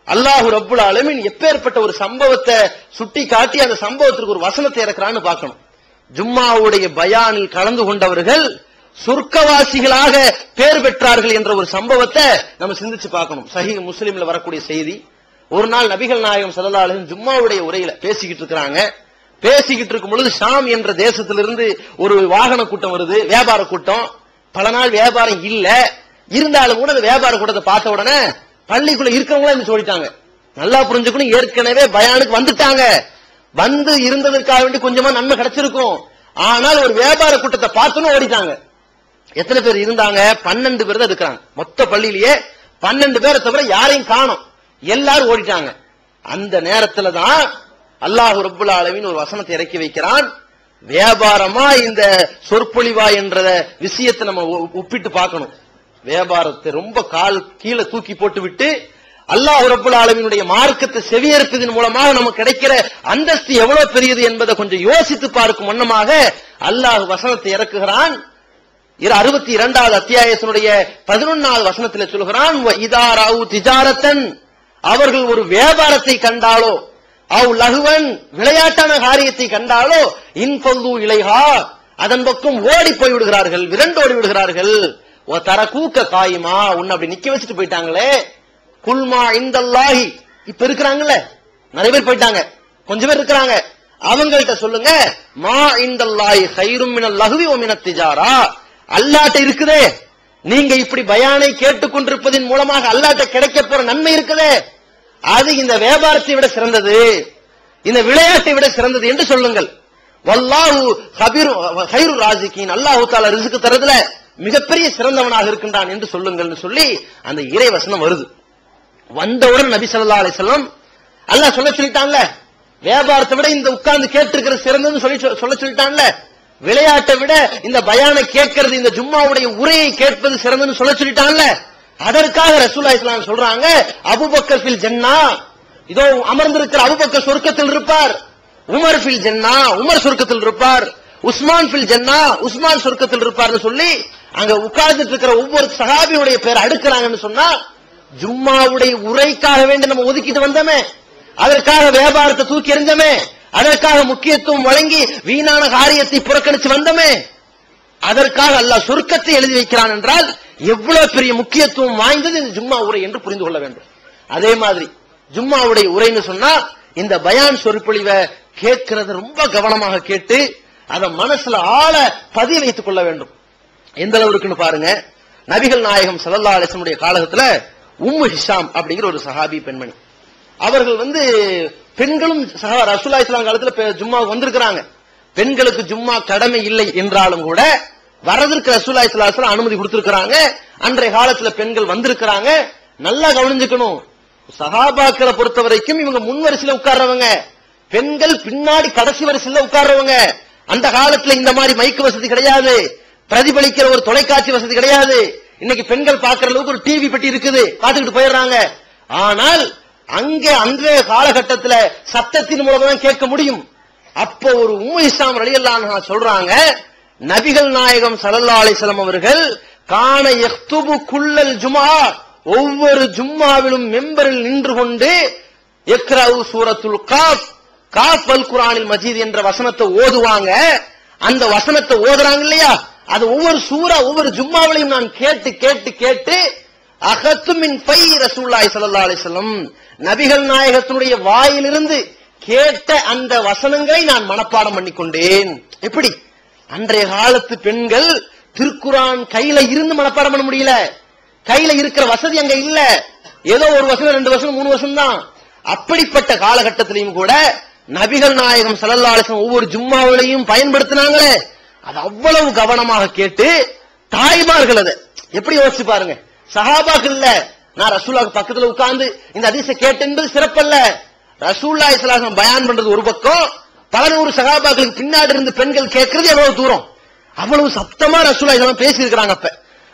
அல்லாஹ் ரப்புல் ஆலமீன் எப்பேற்பட்ட ஒரு சம்பவத்தை சுட்டி காட்டி அந்த சம்பவத்திற்கு ஒரு வசனத்தை இறக்குறான்னு பார்க்கணும். ஜும்மாவுடைய பயானில் கலந்து கொண்டவர்கள் சொர்க்கவாசிகளாக பேர் பெற்றார்கள் என்ற ஒரு சம்பவத்தை நம்ம சிந்திச்சு பார்க்கணும். சஹீஹ் முஸ்லிம்ல வரக்கூடிய செய்தி. ஒரு நாள் நபிகள் நாயகம் ஸல்லல்லாஹு அலைஹி வஸல்லம் ஜும்மாவுடைய உரையில பேசிக்கிட்டு இருக்கிறாங்க. பேசிக்கிட்டு இருக்கும் பொழுது ஷாம் என்ற தேசத்திலிருந்து ஒரு வாகன கூட்டம் வருது, வியாபார கூட்டம். பல நாள் வியாபாரம் இல்ல, இருந்தாலும் கூட அந்த வியாபார கூட்டத்தை பார்த்த உடனே பள்ளிக்குள்ள இருக்கிறவங்களா இருந்து சொல்லிட்டாங்க. நல்லா புரிஞ்சுக்கணும், ஏற்கனவே பயானுக்கு வந்துட்டாங்க, வந்து இருந்ததற்காக வேண்டி கொஞ்சமா நன்மை கிடைச்சிருக்கும். ஆனால் ஒரு வியாபார கூட்டத்தை பார்த்தோன்னு ஓடிட்டாங்க. எத்தனை பேர் இருந்தாங்க? 12 பேர் தான் இருக்கிறாங்க. மொத்த பள்ளியிலேயே 12 பேரை தவிர யாரையும் காணோம், எல்லாரும் ஓடிட்டாங்க. அந்த நேரத்துல தான் அல்லாஹ் ரப்புல் ஆலமீன் ஒரு வசனத்தை இறக்கி வைக்கிறான். வியாபாரமா இந்த சொற்பொழிவா என்ற விஷயத்தை நம்ம ஒப்பிட்டு பார்க்கணும். வியாபாரத்தை ரொம்ப கால் கீழே தூக்கி போட்டு விட்டு அல்லாஹ் ரப்புல் ஆலமீனுடைய மார்க்கத்தை செவியேற்பதன் மூலமாக நமக்கு கிடைக்கிற அந்தஸ்து எவ்வளவு பெரியது என்பதை கொஞ்சம் யோசித்து பார்க்கும் வண்ணமாக அல்லாஹ் வசனத்தை இறக்குகிறான். 62வது அத்தியாயத்தினுடைய 11வது வசனத்தில் சொல்கிறான், இதாராவு திஜாரத்தன், அவர்கள் ஒரு வியாபாரத்தை கண்டாலோ, அவ் லகுவன் விளையாட்டான காரியத்தை கண்டாலோ, இன்பல்லு இலைஹா, அதன் பக்கம் ஓடி போய் விடுகிறார்கள், விரண்டோடி விடுகிறார்கள். ஓ தரக்கூக்க காயுமா, உன்னை அப்படி நிக்க வச்சுட்டு போயிட்டாங்களே. குல்மா இந்தல்லாஹி, இப்ப இருக்கிறாங்கல்ல நிறைய பேர் போயிட்டாங்க, கொஞ்சம் பேர் இருக்கிறாங்க, அவங்கள்ட்ட சொல்லுங்க, மா இந்தல்லாஹி கைரும் மினல் லஹ்வி வ மினத் திஜாரா, அல்லாஹ்ட்ட இருக்குதே, நீங்க இப்படி பயானை கேட்டுக்கொண்டிருப்பதன் மூலமாக அல்லாஹ்ட்ட கிடைக்க போற நன்மை இருக்குதே, அது இந்த வியாபாரத்தை விட சிறந்தது, இந்த விளையாட்டை விட சிறந்தது என்று சொல்லுங்கள். வல்லாஹு கைரு ராசிகின், அல்லாஹ் தஆலா ரிஸ்க் தரதுல மிகப்பெரிய சிறந்தவனாக இருக்கின்றான் என்று சொல்லுங்கள்னு சொல்லி அந்த இறை வசனம் வருது. வந்தவுடன் நபி ஸல்லல்லாஹு அலைஹி வஸல்லம் அல்லாஹ் சொல்லிட்டான்ல, வியாபாரத்தை விட இந்த உட்கார்ந்து கேட்டிருக்கிறது சிறந்ததுன்னு சொல்ல சொல்லிட்டான்ல, விளையாட்டை விட இந்த பயானை கேட்கிறது, இந்த ஜும்மாவுடைய உரையை கேட்பது சிறந்ததுன்னு சொல்லிட்டான்ல. அதற்காக ரசூலுல்லாஹி ஸல்லல்லாஹு அலைஹி வஸல்லம் சொல்றாங்க, அபூபக்கர் ஃபில் ஜன்னா, இதோ அமர்ந்திருக்கிற அபூபக்கர் சொர்க்கத்தில் இருப்பார், உமர் ஃபில் ஜன்னா, உமர் சொர்க்கத்தில் இருப்பார், உஸ்மான் ஃபில் ஜன்னா, உஸ்மான் சொர்க்கத்தில் இருப்பார்னு சொல்லி அங்க உட்கார்ந்துட்டு இருக்கிற ஒவ்வொரு சஹாபியுடைய பேர் அடுக்கிறாங்கன்னு சொன்னா ஜும்மாவுடைய உரைக்காக வேண்டி நம்ம ஒதுக்கிட்டு வந்தோமே, அதற்காக வியாபாரத்தை தூக்கி எறிஞ்சோமே, அதற்காக முக்கியத்துவம் வழங்கி வீணான காரியத்தை புறக்கணிச்சு வந்தோமே, அதற்காக அல்லாஹ் சொர்க்கத்தை எழுதி வைக்கிறான் என்றால் எவ்வளவு பெரிய முக்கியத்துவம் வாய்ந்தது இந்த ஜும்மா உரை என்று புரிந்து கொள்ள வேண்டும். அதே மாதிரி ஜும்மாவுடைய உரைன்னு சொன்னா இந்த பயான் சொற்பொழிவை கேட்கிறது ரொம்ப கவனமாக கேட்டு அதை மனசுல ஆழ பதிய வைத்துக் கொள்ள வேண்டும். எந்த அளவுக்குன்னு பாருங்க, நபிகள் நாயகம் ஸல்லல்லாஹு அலைஹி வஸல்லம் காலகட்டத்துல உம்மு ஹிஷாம் அப்படிங்கிற ஒரு சஹாபி பெண்மணி, அவர்கள் பெண்களும் ரசூலுல்லாஹி ஸல்லல்லாஹு அலைஹி காலத்துல ஜும்மாவுக்கு வந்திருக்கிறாங்க. பெண்களுக்கு ஜும்மா கடமை இல்லை என்றாலும் கூட வரதற்கு ரசூலுல்லாஹி ஸல்லல்லாஹு அலைஹி வஸல்லம் அனுமதி கொடுத்திருக்கிறாங்க. அன்றைய காலத்துல பெண்கள் வந்திருக்கிறாங்க. நல்லா கவனிச்சுக்கணும், சஹாபாக்களை பொறுத்த வரைக்கும் இவங்க முன் வரிசையில உட்கார்றவங்க, பெண்கள் பின்னாடி கடைசி வரிசையில உட்கார்றவங்க. அந்த காலத்துல இந்த மாதிரி மைக்கு வசதி கிடையாது, பிரதிபலிக்கிற ஒரு தொலைக்காட்சி வசதி கிடையாது. இன்னைக்கு பெண்கள் பார்க்கிற அளவுக்கு ஒரு டிவி பெட்டி இருக்குது, பார்த்துக்கிட்டு போயிடுறாங்க. ஆனால் அங்கே அன்றைய காலகட்டத்துல சத்தத்தின் மூலமா தான் கேட்க முடியும். அப்போ ஒரு உம்மு ஹிஷாம் ரலியல்லாஹு அன்ஹா சொல்றாங்க, நபிகள் நாயகம் ஸல்லல்லாஹு அலைஹி வஸல்லம் அவர்கள் கான யக்துபு குல்லல் ஜும்ஆ, ஒவ்வொரு ஜும்மாவிலும் மெம்பரில் நின்று கொண்டு இக்ராஉ சூரத்துல் காஃப், காஃப் அல் குர்ஆனில் மஜீத் என்ற வசனத்தை ஓதுவாங்க. அந்த வசனத்தை ஓதுறாங்க இல்லையா, அது ஒவ்வொரு சூரா ஒவ்வொரு ஜும்மாவிலையும் நான் கேட்டு கேட்டு கேட்டு அகத்து மின் ஃபை ரசூலுல்லாஹி ஸல்லல்லாஹு அலைஹி வஸல்லம், நபிகள் நாயகத்தினுடைய வாயிலிருந்து கேட்ட அந்த வசனங்களை நான் மனப்பாடம் பண்ணிக்கொண்டேன். எப்படி அன்றைய காலத்து பெண்கள் திருக்குரான் கையில இருந்து மனப்பாடம் பண்ண முடியல, கையில இருக்கிற வசதி அங்க இல்ல, ஏதோ ஒரு வசனம் 2 வசனம் 3 வசனம் தான். அப்படிப்பட்ட காலகட்டத்திலையும் கூட நபிகள் நாயகம் ஸல்லல்லாஹு அலைஹி வஸல்லம் ஒவ்வொரு ஜும்மாவிலையும் பயன்படுத்தினாங்களே, அது அவ்வளவு கவனமாக கேட்டு தாய்மார்கள் அதை எப்படி யோசிச்சு பாருங்க. சஹாபாக்கள் இல்ல, நான் ரசூலுல்லாஹ் பக்கத்துல உட்கார்ந்து இந்த ஹதீஸை கேட்டேன் என்பது சிறப்பல்ல. ரசூலுல்லாஹி ஸல்லல்லாஹு அலைஹி வஸல்லம் பயான் பண்றது ஒரு பக்கம், பல நூறு சஹாபாக்களுக்கு பின்னாடி இருந்து பெண்கள் கேட்கறது எவ்வளவு தூரம், அவ்வளவு சத்தமா ரசூலுல்லாஹி ஸல்லல்லாஹு அலைஹி வஸல்லம் பேசி இருக்கிறாங்க. அப்ப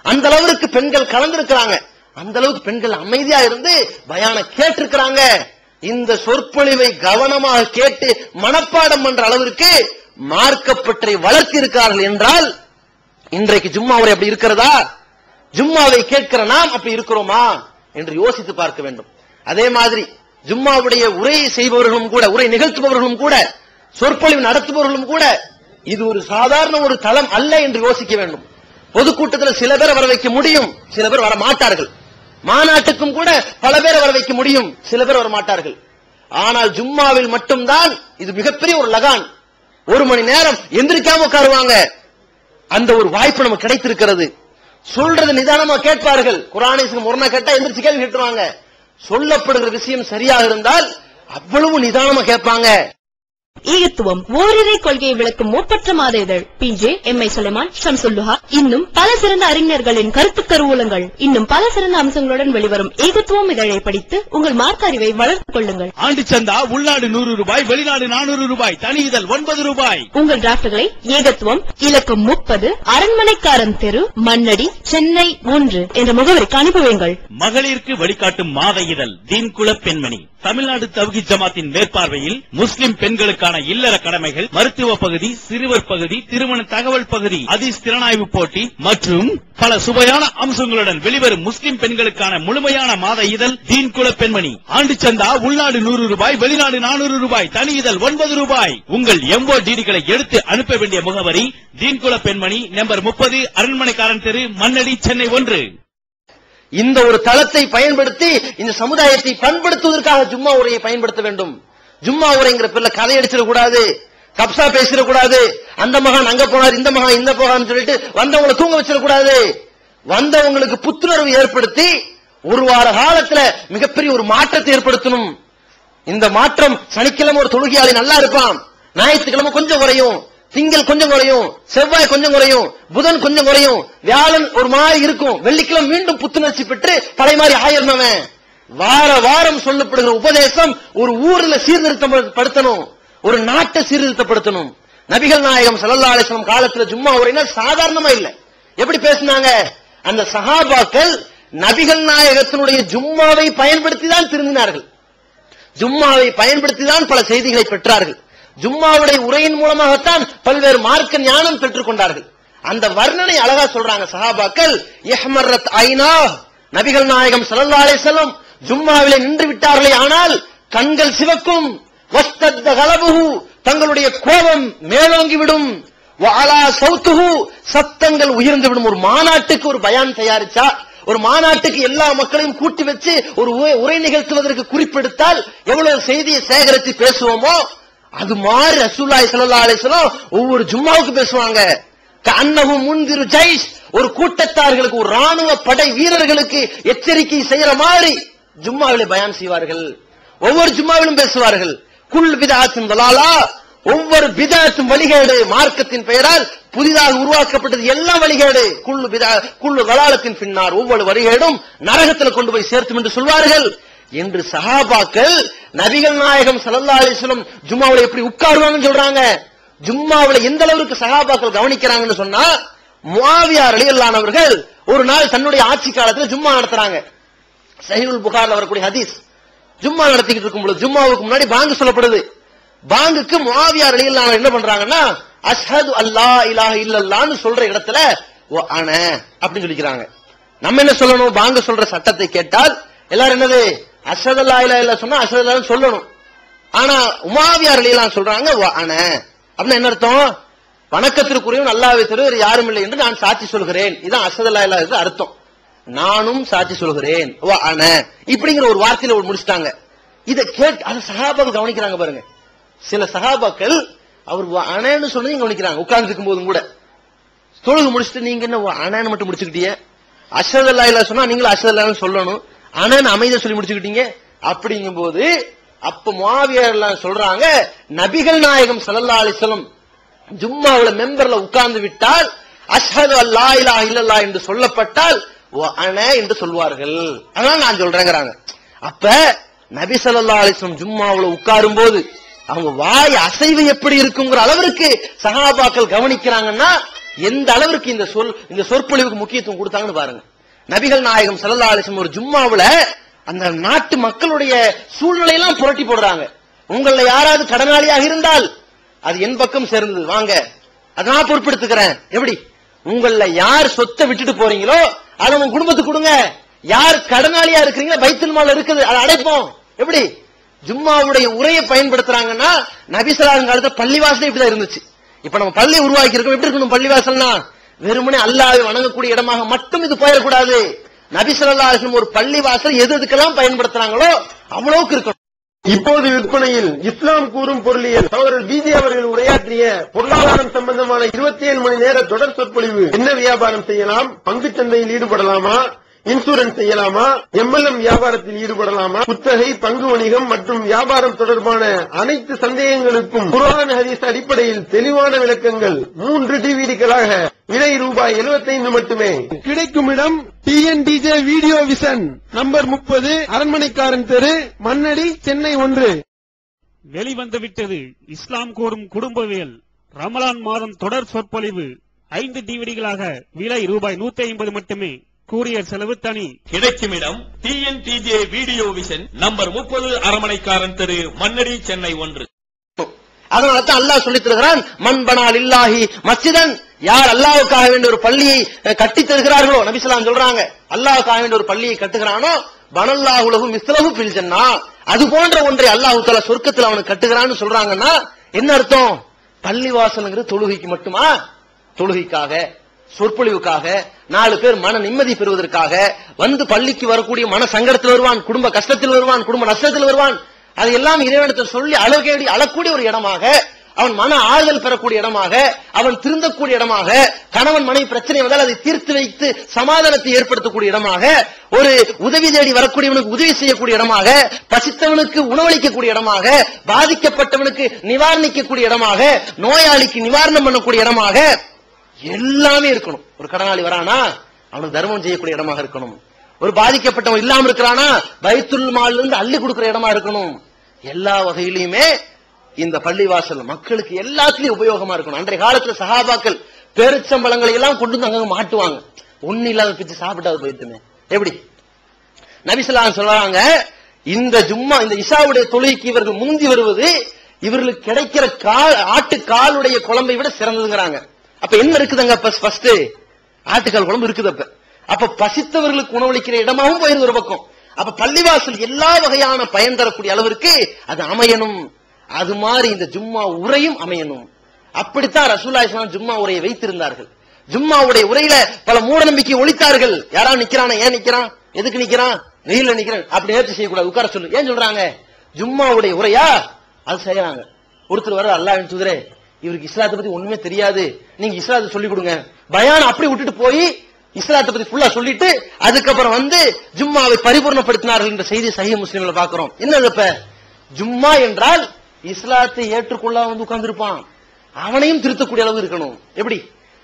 அந்த அளவுக்கு பெண்கள் கலந்திருக்கிறாங்க, அந்த அளவுக்கு பெண்கள் அமைதியா இருந்து பயான கேட்டிருக்கிறாங்க. இந்த சொற்பொழிவை கவனமாக கேட்டு மனப்பாடம் பண்ற அளவிற்கு மார்க்கப்பற்றை வளர்த்தி இருக்கிறார்கள் என்றால் இன்றைக்கு ஜும்மா உரை அப்படி இருக்கிறதா? ஜும்மாவை கேட்கிற நாம் அப்படி இருக்கிறோமா என்று யோசித்து பார்க்க வேண்டும். அதே மாதிரி ஜும்மாவுடைய உரை செய்பவர்களும் கூட, உரை நிகழ்த்துபவர்களும் கூட, சொற்பொழிவு நடத்துபவர்களும் கூட இது ஒரு சாதாரண ஒரு தளம் அல்ல என்று யோசிக்க வேண்டும். பொதுக்கூட்டத்தில் சில பேரை வர வைக்க முடியும், சில பேர் வர மாட்டார்கள். மாநாட்டுக்கும் கூட பல பேரை வர வைக்க முடியும், சில பேர் வர மாட்டார்கள். ஆனால் ஜும்மாவில் மட்டும்தான் இது மிகப்பெரிய ஒரு லகான். 1 மணி நேரம் எந்திரிக்காம உட்காருவாங்க, அந்த ஒரு வாய்ப்பு நமக்கு கிடைத்திருக்கிறது. சொல்றது நிதானமா கேட்பார்கள், குர்ஆனை முரணா கேட்டா எந்திரிச்சு கேள்வி கேட்டுருவாங்க. சொல்லப்படுகிற விஷயம் சரியாக இருந்தால் அவ்வளவு நிதானமா கேட்பாங்க. ஈகத்துவம் ஓரிரை கொள்கையை விளக்கும் ஒப்பற்ற மாத இதழ் PJ MI சுலைமான், ஷம்சுல்லுஹா, இன்னும் பல சிறந்த அறிஞர்களின் கருத்து கருவூலங்கள், இன்னும் பல சிறந்த அம்சங்களுடன் வெளிவரும் ஈகத்துவம் இதழை படித்து உங்கள் மார்க்க அறிவை வளர்த்துக் கொள்ளுங்கள். ஆண்டு சந்தா உள்நாடு 100 ரூபாய், வெளிநாடு 400 ரூபாய், தனி இதழ் 9 ரூபாய். உங்கள் டிராப்ட்களை ஏகத்துவம் இலக்கம் 30 அரண்மனைக்காரன் தெரு, மண்ணடி, சென்னை 1 என்ற முகவரிக்கு அனுப்புவீங்கள். மகளிருக்கு வழிகாட்டும் மாத இதழ் தீன்குல பெண்மணி, தமிழ்நாடு தவ்ஹீத் ஜமாத்தின் மேற்பார்வையில் முஸ்லிம் பெண்களுக்கான இல்லற கடமைகள், மருத்துவ பகுதி, சிறுவர் பகுதி, திருமண தகவல் பகுதி, ஹதீஸ் திறனாய்வு போட்டி மற்றும் பல சுவையான அம்சங்களுடன் வெளிவரும் முஸ்லிம் பெண்களுக்கான முழுமையான மாத இதழ் தீன்குல பெண்மணி. ஆண்டு சந்தா உள்நாடு 100 ரூபாய், வெளிநாடு 400 ரூபாய், தனி இதழ் 9 ரூபாய். உங்கள் MODDகளை எடுத்து அனுப்ப வேண்டிய முகவரி தீன்குல பெண்மணி, நம்பர் 30, அரண்மனைக்காரன் தெரு, மண்ணடி, சென்னை 1. இந்த ஒரு தளத்தை பயன்படுத்தி இந்த சமுதாயத்தை பண்படுத்துவதற்காக ஜும்மா உரையை பயன்படுத்த வேண்டும். ஜும்மா உரைங்கிற பேர்ல கதை அடிச்சிடக்கூடாது, கப்சா பேசிடக்கூடாது, அந்த மகான் அங்க போனார், இந்த மகான் இந்த போகான்னு சொல்லிட்டு வந்தவங்களை தூங்க வச்சிடக்கூடாது. வந்தவங்களுக்கு புத்துணர்வு ஏற்படுத்தி ஒரு வார காலத்துல மிகப்பெரிய ஒரு மாற்றத்தை ஏற்படுத்தணும். இந்த மாற்றம் சனிக்கிழமை ஒரு தொழுகையாளி நல்லா இருப்பான், ஞாயிற்றுக்கிழமை கொஞ்சம் குறையும், திங்கள் கொஞ்சம் குறையும், செவ்வாய் கொஞ்சம் குறையும், புதன் கொஞ்சம் குறையும், வியாழன் ஒரு மாதிரி இருக்கும், வெள்ளிக்கிழமை மீண்டும் புத்துணர்ச்சி பெற்று பழைய மாதிரி ஆயிரந்தவன். வார வாரம் சொல்லப்படுகிற உபதேசம் ஒரு ஊர்ல சீர்திருத்தப்படுத்தணும், ஒரு நாட்டை சீர்திருத்தப்படுத்தணும். நபிகள் நாயகம் ஸல்லல்லாஹு அலைஹி வஸல்லம் காலத்துல ஜும்மா உரைனா சாதாரணமா இல்ல. எப்படி பேசினாங்க? அந்த சஹாபாக்கள் நபிகள் நாயகத்தினுடைய ஜும்மாவை பயன்படுத்தி தான் திருந்தினார்கள், ஜும்மாவை பயன்படுத்தி தான் பல செய்திகளை பெற்றார்கள், ஜும்மாவுடைய உரையின் மூலமாகத்தான் பல்வேறு மார்க்க ஞானம் பெற்றுக் கொண்டார்கள். அந்த வர்ணனை அழகா சொல்றாங்க சஹாபாக்கள். இஹ்மரத் ஐனா, நபிகள் நாயகம் ஸல்லல்லாஹு அலைஹி வஸல்லம் ஜும்மாவிலே நின்று விட்டார்களே ஆனால் கண்கள் சிவக்கும், வஸ்தத்த கலபுஹு தங்களுடைய கோபம் மேலோங்கிவிடும், வஅலா சௌத்துஹு சத்தங்கள் உயர்ந்து விடும். ஒரு மாநாட்டுக்கு ஒரு பயான் தயாரிச்சா, ஒரு மாநாட்டுக்கு எல்லா மக்களையும் கூட்டி வச்சு ஒரு உரை நிகழ்த்துவதற்கு குறிப்பெடுத்தால் எவ்வளவு செய்தியை சேகரித்து பேசுவோமோ அது மாதிரி ரசூலுல்லாஹி ஸல்லல்லாஹு அலைஹி வஸல்லம் ஒவ்வொரு ஜும்மாவுக்கு பேசுவாங்க. கஅன்னஹு முன்திரு ஜைஷ், ஒரு கூட்டத்தார்களுக்கு, ஒரு ராணுவ படை வீரர்களுக்கு எச்சரிக்கை செய்யற மாதிரி ஜும்மாவிலே பயான் செய்வார்கள். ஒவ்வொரு ஜும்மாவிலும் பேசுவார்கள். குல் பிதஅத்தின் தலாலா, ஒவ்வொரு பிதஅத்தும் வழிகேடு, மார்க்கத்தின் பெயரால் புதிதாக உருவாக்கப்பட்டது எல்லாம் வழிகேடு. குல்லு தலாலத்தின் பின்னார், ஒவ்வொரு வழிகேடும் நரகத்தில் கொண்டு போய் சேர்த்தும் என்று சொல்வார்கள் என்று சஹாபாக்கள் நபிகள் நாயகம் ஸல்லல்லாஹு அலைஹி வஸல்லம் ஜும்மாவுல எப்படி உட்காருவாங்கன்னு சொல்றாங்க. ஜும்மாவுல எந்த அளவுக்கு சஹாபாக்கள் கவனிக்கிறாங்கன்னு சொன்னா, முஆவியா ரலியல்லாஹு அவர்கள் ஒரு நாள் தன்னுடைய ஆட்சி காலத்துல ஜும்மா நடத்துறாங்க. சஹீஹுல் புகாரில வரக்கூடிய ஹதீஸ். ஜும்மா நடத்திக்கிட்டு இருக்கும் பொழுது ஜும்மாவுக்கு முன்னாடி பாங்கு சொல்லப்படுது. பாங்குக்கு முஆவியா ரலியல்லாஹு என்ன பண்றாங்கன்னா, அஷ்ஹது அல்லா இலாஹ இல்லல்லாஹ்னு சொல்ற இடத்துல வ அன அப்படின்னு சொல்லிக்கிறாங்க. நம்ம என்ன சொல்லணும்? பாங்கு சொல்ற சட்டத்தை கேட்டால் எல்லாரும் என்னது, அஷ்ஹது அல்லா இலாஹ இல்லல்லாஹ் சொன்னா அஷ்ஹது அல்லாஹ்னு சொல்லணும். ஆனா முஆவியா ரலியல்லாஹு சொல்றாங்க வ அன அப்படின்னா என்ன அர்த்தம்? வணக்கத்திற்குரியவன் அல்லாஹ்வை தவிர வேறு யாரும் இல்லை என்று நான் சாட்சி சொல்கிறேன். இதான் அஷ்ஹது அல்லா இலாஹ இல்லல்லாஹ் அர்த்தம். நானும் சாட்சி சொல்கிறேன் வ அன இப்படிங்கிற ஒரு வார்த்தையில முடிச்சிட்டாங்க. இதை கேட்டு அது சஹாபாக்கள் கவனிக்கிறாங்க பாருங்க. சில சஹாபாக்கள் அவர் அனன்னு சொன்னதையும் கவனிக்கிறாங்க. உட்கார்ந்து இருக்கும் போதும் கூட தொழுகு முடிச்சுட்டு நீங்க என்ன அனன்னு மட்டும் முடிச்சுக்கிட்டீங்க, அஷ்ஹது அல்லா இலாஹ சொன்னா நீங்களும் அஷ்ஹது அல்லாஹ்னு சொல்லணும், அனன்னு அமைதியா சொல்லி முடிச்சுக்கிட்டீங்க அப்படிங்கும் போது அப்ப முஆவியா எல்லாம் சொல்றாங்க, நபிகள் நாயகம் ஸல்லல்லாஹு அலைஹி வஸல்லம் ஜும்மாவுல மெம்பர்ல உட்கார்ந்து விட்டால் அஷ்ஹது அல்லா இலாஹ இல்லல்லாஹ் என்று சொல்லப்பட்டால் அன என்று சொல்வார்கள். அதனால நான் சொல்றேங்கிறாங்க. அப்ப நபி ஸல்லல்லாஹு அலைஹி வஸல்லம் ஜும்மாவுல உட்காரும் போது அவங்க வாய் அசைவு எப்படி இருக்குங்கிற அளவிற்கு சஹாபாக்கள் கவனிக்கிறாங்கன்னா எந்த அளவிற்கு இந்த சொற்பொழிவுக்கு முக்கியத்துவம் கொடுத்தாங்கன்னு பாருங்க. நபிகள் நாயகம் ஸல்லல்லாஹு அலைஹி வஸல்லம் ஒரு ஜும்மாவுல அந்த நாட்டு மக்களுடைய சூழ்நிலை எல்லாம் புரட்டி போடுறாங்க. உங்கள யாராவது கடனாளியாக இருந்தால் அது என் பக்கம் சேர்ந்தது, வாங்க அதை நான் பொறுப்பெடுத்துக்கிறேன். எப்படி? உங்கள யார் சொத்தை விட்டுட்டு போறீங்களோ அதை உங்க குடும்பத்துக்கு கொடுங்க. யார் கடனாளியா இருக்கிறீங்களோ பைத்துல் மால் இருக்குது, அதை அடைப்போம். எப்படி? ஜும்மாவுடைய உரையை பயன்படுத்துறாங்கன்னா நபி ஸல்லல்லாஹு அலைஹி காலத்துல பள்ளிவாசலே இப்படிதான் இருந்துச்சு. இப்ப நம்ம பள்ளி உருவாக்கி இருக்கோம். எப்படி இருக்கணும் பள்ளிவாசல்னா? வெறுமனே அல்லாஹ்வை வணங்கக்கூடிய இடமாக மட்டும் இது போயிடக்கூடாது. நபி ஸல்லல்லாஹு அலைஹி வஸல்லம் ஒரு பள்ளிவாசல் எதுக்கெல்லாம் பயன்படுத்துறாங்களோ அவ்வளவுக்கு இருக்கணும். இப்போது விற்பனையில் இஸ்லாம் கூறும் பொருளியல் சகோதரர் பிஜே அவர்கள் உரையாற்றிய பொருளாதாரம் சம்பந்தமான 27 மணி நேர தொடர் சொற்பொழிவு. என்ன வியாபாரம் செய்யலாம், பங்குச் சந்தையில் ஈடுபடலாமா, இன்சூரன்ஸ் செய்யலாமா, எம்எல்எம் வியாபாரத்தில் ஈடுபடலாமா, குத்தகை, பங்கு வணிகம் மற்றும் வியாபாரம் தொடர்பான அனைத்து சந்தேகங்களுக்கும் குர்ஆன் ஹதீஸ் அடிப்படையில் தெளிவான விளக்கங்கள் 3 டிவிடிகளாக விலை ரூபாய் 75 மட்டுமே. கிடைக்கும் இடம் டிஎன்டிஜே வீடியோ விஷன், நம்பர் 30, அரண்மனைக்காரன் தெரு, மண்ணடி, சென்னை 1. வெளிவந்துவிட்டது இஸ்லாம் கூறும் குடும்பவியல் ரமலான் மாதம் தொடர் சொற்பொழிவு 5 டிவிடிகளாக விலை ரூபாய் 150 மட்டுமே. கூரியர் செலவு தனி. கிடைக்கும் இடம் டிஎன்டிஜே வீடியோ விஷன், நம்பர் 30, அரண்மனைக்காரன் தெரு, மண்ணடி, சென்னை 1. அதனாலதான் அல்லாஹ் சொல்லித் தருகிறான், மன் பனா லில்லாஹி மஸ்ஜிதன், யார் அல்லாஹ்வுக்காக வேண்டிய ஒரு பள்ளியை கட்டித் தருகிறார்களோ, நபி ஸல்லல்லாஹு அலைஹி சொல்றாங்க, அல்லாஹ்வுக்காக வேண்டிய ஒரு பள்ளியை கட்டுகிறானோ பனல்லாஹு லஹு மிஸ்லஹு ஃபில் ஜன்னah, அது போன்ற ஒன்றை அல்லாஹ் தஆலா சொர்க்கத்தில் அவனுக்கு கட்டுகிறான்னு சொல்றாங்கன்னா என்ன அர்த்தம்? பள்ளிவாசல்ங்கிறது தொழுகைக்கு மட்டுமா? தொழுகைக்காக, சொற்பொழிவுக்காக, 4 பேர் மன நிம்மதி பெறுவதற்காக வந்து பள்ளிக்கு வரக்கூடிய மன சங்கடத்தில் வருவான், குடும்ப கஷ்டத்தில் வருவான், குடும்ப நஷ்டத்தில் வருவான், அது எல்லாம் இறைவனிடத்தில் சொல்லி அழக்கூடிய ஒரு இடமாக, அவன் மன ஆறுதல் பெறக்கூடிய இடமாக, அவன் திருந்தக்கூடிய இடமாக, கணவன் மனைவி பிரச்சனை வந்தால் அதை தீர்த்து வைத்து சமாதானத்தை ஏற்படுத்தக்கூடிய இடமாக, ஒரு உதவி தேடி வரக்கூடியவனுக்கு உதவி செய்யக்கூடிய இடமாக, பசித்தவனுக்கு உணவளிக்கக்கூடிய இடமாக, பாதிக்கப்பட்டவனுக்கு நிவாரணிக்கக்கூடிய இடமாக, நோயாளிக்கு நிவாரணம் பண்ணக்கூடிய இடமாக எல்லாமே இருக்கணும். ஒரு கடனாளி வரானா அவனுக்கு தர்மம் செய்யக்கூடிய இடமாக இருக்கணும். ஒரு பாதிக்கப்பட்டவன் இல்லாம இருக்கிறானா பைத்துல் மால்ல இருந்து அள்ளி கொடுக்கிற இடமா இருக்கணும். எல்லா வகையிலுமே இந்த பள்ளிவாசல் மக்களுக்கு எல்லாத்துலயும் உபயோகமா இருக்கணும். அன்றைய காலத்துல சஹாபாக்கள் பேரிச்சம்பழங்களை எல்லாம் கொண்டு வந்து அங்க மாட்டுவாங்க. ஒண்ணு இல்லாத பிச்சு சாப்பிட்டாது போயிட்டுமே. எப்படி? நபி ஸல்லல்லாஹு அலைஹி சொல்றாங்க, இந்த ஜும்மா இந்த இஷாவுடைய தொழுகைக்கு இவர்கள் முந்தி வருவது இவர்களுக்கு கிடைக்கிற ஆட்டு காலுடைய குழம்பை விட சிறந்ததுங்கிறாங்க. அப்ப என்ன இருக்குதுங்க? ஃபர்ஸ்ட் ஆட்டுக்கால் குழம்பு இருக்குது. அப்ப அப்ப பசித்தவர்களுக்கு உணவளிக்கிற இடமாகவும் போயிருந்த ஒரு பக்கம். அப்ப பள்ளிவாசல் எல்லா வகையான பயன் தரக்கூடிய அளவிற்கு அது அமையணும். அது மாதிரி இந்த ஜும்மா உரையும் அமையணும். அப்படித்தான் ரசூலுல்லாஹி ஸல்லல்லாஹு அலைஹி வஸல்லம் ஜும்மா உரையை வைத்திருந்தார்கள். ஜும்மாவுடைய உரையில பல மூட நம்பிக்கை ஒழித்தார்கள். யாரா நிக்கிறானா, ஏன் நிக்கிறான், எதுக்கு நிக்கிறான், வெயில்ல நிக்கிறான், அப்படி நேர்ச்சி செய்யக்கூடாது, உட்கார சொல்லு. ஏன் சொல்றாங்க? ஜும்மாவுடைய உரையா அது செய்யறாங்க. ஒருத்தர் வர, அல்லாஹ்வின் தூதரே, இவருக்கு இஸ்லாத்தை பத்தி ஒண்ணுமே தெரியாது, நீங்க இஸ்லாத்தை சொல்லி கொடுங்க. பயான் அப்படி விட்டுட்டு போய் இஸ்லாத்தை பத்தி ஃபுல்லா சொல்லிட்டு அதுக்கப்புறம் வந்து ஜும்மாவை பரிபூர்ணப்படுத்தினார்கள் என்ற செய்தி சஹீஹ் முஸ்லிம்ல பாக்குறோம். என்னது இப்ப ஜும்மா என்றால் இஸ்லாத்தை ஏற்றுக்கொள்ள வந்து உட்கார்ந்திருப்பான், அவனையும் திருத்தக்கூடிய அளவு இருக்கணும். எப்படி?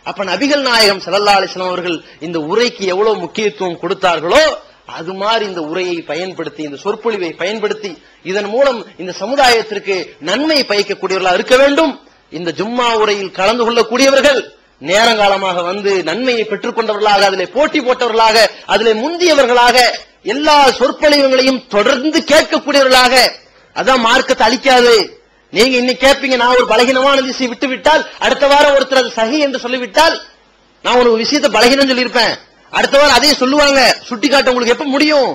அப்ப நபிகள் நாயகம் ஸல்லல்லாஹு அலைஹி வஸல்லம் அவர்கள் இந்த உரைக்கு எவ்வளவு முக்கியத்துவம் கொடுத்தார்களோ அது மாதிரி இந்த உரையை பயன்படுத்தி, இந்த சொற்பொழிவை பயன்படுத்தி இதன் மூலம் இந்த சமுதாயத்திற்கு நன்மை பயக்கக்கூடியவர்களாக இருக்க வேண்டும். இந்த ஜும்மா உரையில் கலந்து கொள்ளக்கூடியவர்கள் நேரங்காலமாக வந்து நன்மையை பெற்றுக் கொண்டவர்களாக, அதிலே போட்டி போட்டவர்களாக, அதிலே முந்தியவர்களாக, எல்லா சொற்பொழிவுகளையும் தொடர்ந்து கேட்கக்கூடியவர்களாக. அதான் மார்க்கத்தை அழிக்காது. நீங்க இன்னைக்கு கேட்பீங்க, நான் ஒரு பலகீனமான விஷயம் விட்டு விட்டால் அடுத்த வாரம் ஒருத்தர் அது சஹி என்று சொல்லிவிட்டால், நான் ஒரு விஷயத்தை பலகீனம் சொல்லியிருப்பேன், அடுத்த வாரம் அதே சொல்லுவாங்க, சுட்டி காட்ட உங்களுக்கு எப்ப முடியும்?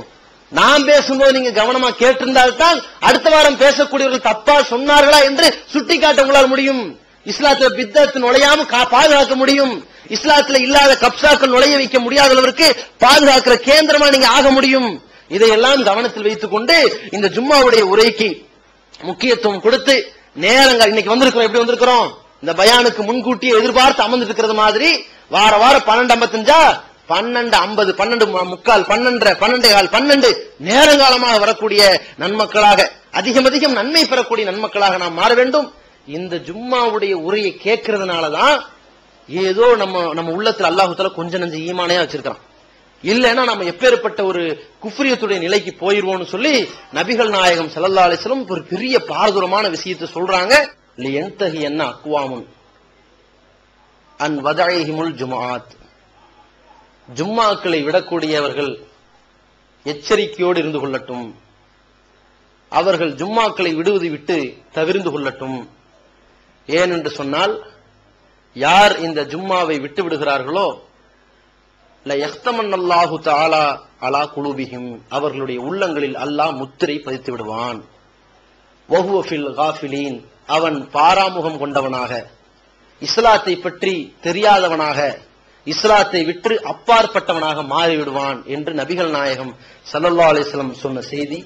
நான் பேசும்போது நீங்க கவனமா கேட்டிருந்தால்தான் அடுத்த வாரம் பேசக்கூடியவர்கள் தப்பா சொன்னார்களா என்று சுட்டி காட்ட உங்களால் முடியும். இஸ்லாத்துல பித்தத்து நுழையாம பாதுகாக்க முடியும். இஸ்லாத்துல இல்லாத கப்சாக்கள் நுழைய வைக்க முடியாத அளவிற்கு பாதுகாக்கிற கேந்திரமா நீங்க ஆக முடியும். இதையெல்லாம் கவனத்தில் வைத்துக் கொண்டு இந்த ஜும்மாவுடைய உரைக்கு முக்கியத்துவம் கொடுத்து நேரங்கள் இன்னைக்கு வந்திருக்கிறோம். எப்படி வந்திருக்கிறோம்? இந்த பயானுக்கு முன்கூட்டியே எதிர்பார்த்து அமர்ந்து இருக்கிறது மாதிரி வார வாரம் 12:55 12:50 12:45 12:12 12 நேரங்காலமாக வரக்கூடிய நன்மக்களாக, அதிகம் அதிகம் நன்மை பெறக்கூடிய நன்மக்களாக நாம் மாற வேண்டும். இந்த ஜும்மாவுடைய உரையை கேட்கறதுனாலதான் ஏதோ நம்ம உள்ளத்துல அல்லாஹ் தஆலா கொஞ்சம் நஞ்ச ஈமானே வச்சிருக்கான். இல்லைன்னா நம்ம எப்பேற்பட்ட ஒரு குஃப்ரியத்துடைய நிலைக்கு போயிருவோம்னு சொல்லி நபிகள் நாயகம் ஸல்லல்லாஹு அலைஹி வஸல்லம் ஒரு பெரிய பாரதூரமான விஷயத்தை சொல்றாங்க. லியன்தஹி அன்ன அக்வாமுன் அன் வதஇஹிமுல் ஜும்ஆத். ஜும்மாக்களை விடக்கூடியவர்கள் எச்சரிக்கையோடு இருந்து கொள்ளட்டும், அவர்கள் ஜும்மாக்களை விடுவது விட்டு தவிர்ந்து கொள்ளட்டும். ஏனென்று சொன்னால், யார் இந்த ஜும்மாவை விட்டு விடுகிறார்களோ லயஹ்தமன்னல்லாஹு தஆலா அலா குலூபிஹிம், அவர்களுடைய உள்ளங்களில் அல்லாஹ் முத்திரை பதித்து விடுவான். வஹுவ ஃபில் காஃபிலீன், அவன் பாராமுகம் கொண்டவனாக, இஸ்லாத்தை பற்றி தெரியாதவனாக, இஸ்லாத்தை விட்டு அப்பாற்பட்டவனாக மாறிவிடுவான் என்று நபிகள் நாயகம் ஸல்லல்லாஹு அலைஹி வஸல்லம் சொன்ன செய்தி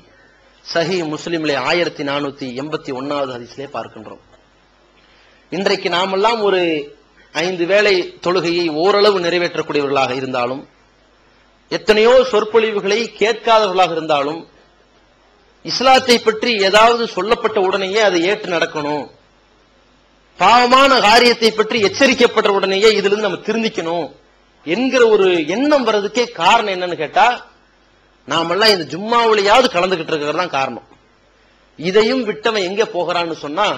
சஹீஹ் முஸ்லிமிலே 1481வது ஹதீஸிலே பார்க்கின்றோம். இன்றைக்கு நாமெல்லாம் ஒரு 5 வேளை தொழுகையை ஓரளவு நிறைவேற்றக்கூடியவர்களாக இருந்தாலும், எத்தனையோ சொற்பொழிவுகளை கேட்காதவர்களாக இருந்தாலும், இஸ்லாத்தை பற்றி ஏதாவது சொல்லப்பட்ட உடனேயே அதை ஏற்று நடக்கணும், பாவமான காரியத்தை பற்றி எச்சரிக்கப்பட்ட உடனேயே இதிலிருந்து நம்ம திருந்திக்கணும் என்கிற ஒரு எண்ணம் வர்றதுக்கே காரணம் என்னன்னு கேட்டா, நாமெல்லாம் இந்த ஜும்மாவிலையாவது கலந்துகிட்டு இருக்கிறது தான் காரணம். இதையும் விட்டவன் எங்க போகிறான்னு சொன்னா,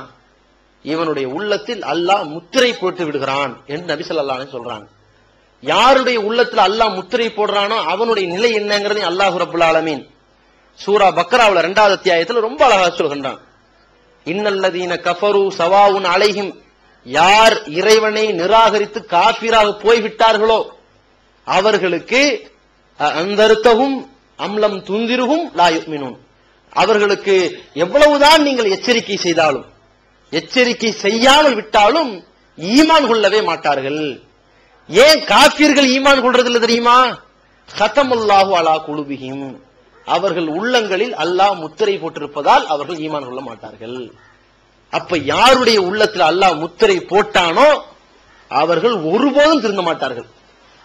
இவனுடைய உள்ளத்தில் அல்லாஹ் முத்திரை போட்டு விடுகிறான் என்று நபி ஸல்லல்லாஹு அலைஹி சொல்றாங்க. யாருடைய உள்ளத்தில் அல்லாஹ் முத்திரை போடுறானோ அவனுடைய நிலை என்னங்கிறது அல்லாஹ் ரப்பல் ஆலமீன் சூரா பக்ராவுல 2வது அத்தியாயத்தில் ரொம்ப அழகா சொல்கின்றான். இன்னல்லதீன கஃபரு சவாவுன் அலைஹிம், யார் இறைவனை நிராகரித்து காஃபிராக போய்விட்டார்களோ அவர்களுக்கு அந்தர்த்தஹும் அம்லம் துந்திருஹும் லா யுமினூன், அவர்களுக்கு எவ்வளவுதான் நீங்கள் எச்சரிக்கை செய்தாலும், எச்சரிக்கை செய்யாமல் விட்டாலும் ஈமான் கொள்ளவே மாட்டார்கள். ஏன் காஃபிர்கள் ஈமான் கொள்றதில்லை தெரியுமா? கதமுல்லாஹு அலா குலுபிஹிம், அவர்கள் உள்ளங்களில் அல்லாஹ் முத்திரை போட்டிருப்பதால் அவர்கள் ஈமான் கொள்ள மாட்டார்கள். அப்ப யாருடைய உள்ளத்தில் அல்லாஹ் முத்திரை போட்டானோ அவர்கள் ஒருபோதும் திருந்த மாட்டார்கள்.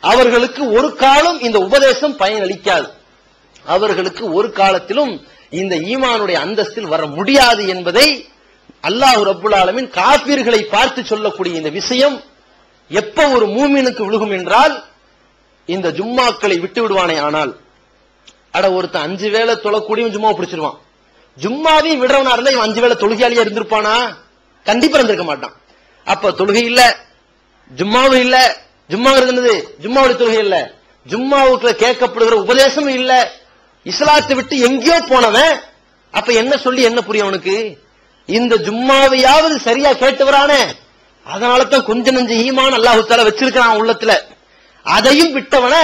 அவர்களுக்கு ஒரு காலம் இந்த உபதேசம் பயனளிக்காது, அவர்களுக்கு ஒரு காலத்திலும் இந்த ஈமானுடைய அந்தஸ்தில் வர முடியாது என்பதை அல்லாஹ் ரப்புல் ஆலமீன் காஃபிர்களை பார்த்து சொல்லக்கூடிய இந்த விஷயம் எப்ப ஒரு மூமினுக்கு விழுகும் என்றால், இந்த ஜும்மாக்களை விட்டு விடுவானே ஆனால், அட ஒருத்தன் 5 வேளை தொழக்கூடியவன் ஜும்மா பிடிச்சிருவான், ஜும்மாவையும் விடுறவனா இருந்தா இவன் 5 வேளை தொழுகையாளியா இருந்திருப்பானா? கண்டிப்பா இருந்திருக்க மாட்டான். அப்ப தொழுகை இல்ல, ஜும்மாவும் இல்ல, ஜும்மாங்கிறது என்னது? ஜும்மாவுடைய தொழுகை இல்ல, ஜும்மாவுக்குள்ள கேட்கப்படுகிற உபதேசமும் இல்ல, இஸ்லாத்தை விட்டு எங்கேயோ போனவன் அப்ப என்ன சொல்லி என்ன புரியும் அவனுக்கு? இந்த ஜும்மாவையாவது சரியா கேட்டவரானே, அதனாலதான் கொஞ்ச நஞ்ச ஈமான் அல்லாஹ் தஆலா வச்சிருக்கான் உள்ளத்துல. அதையும் விட்டவன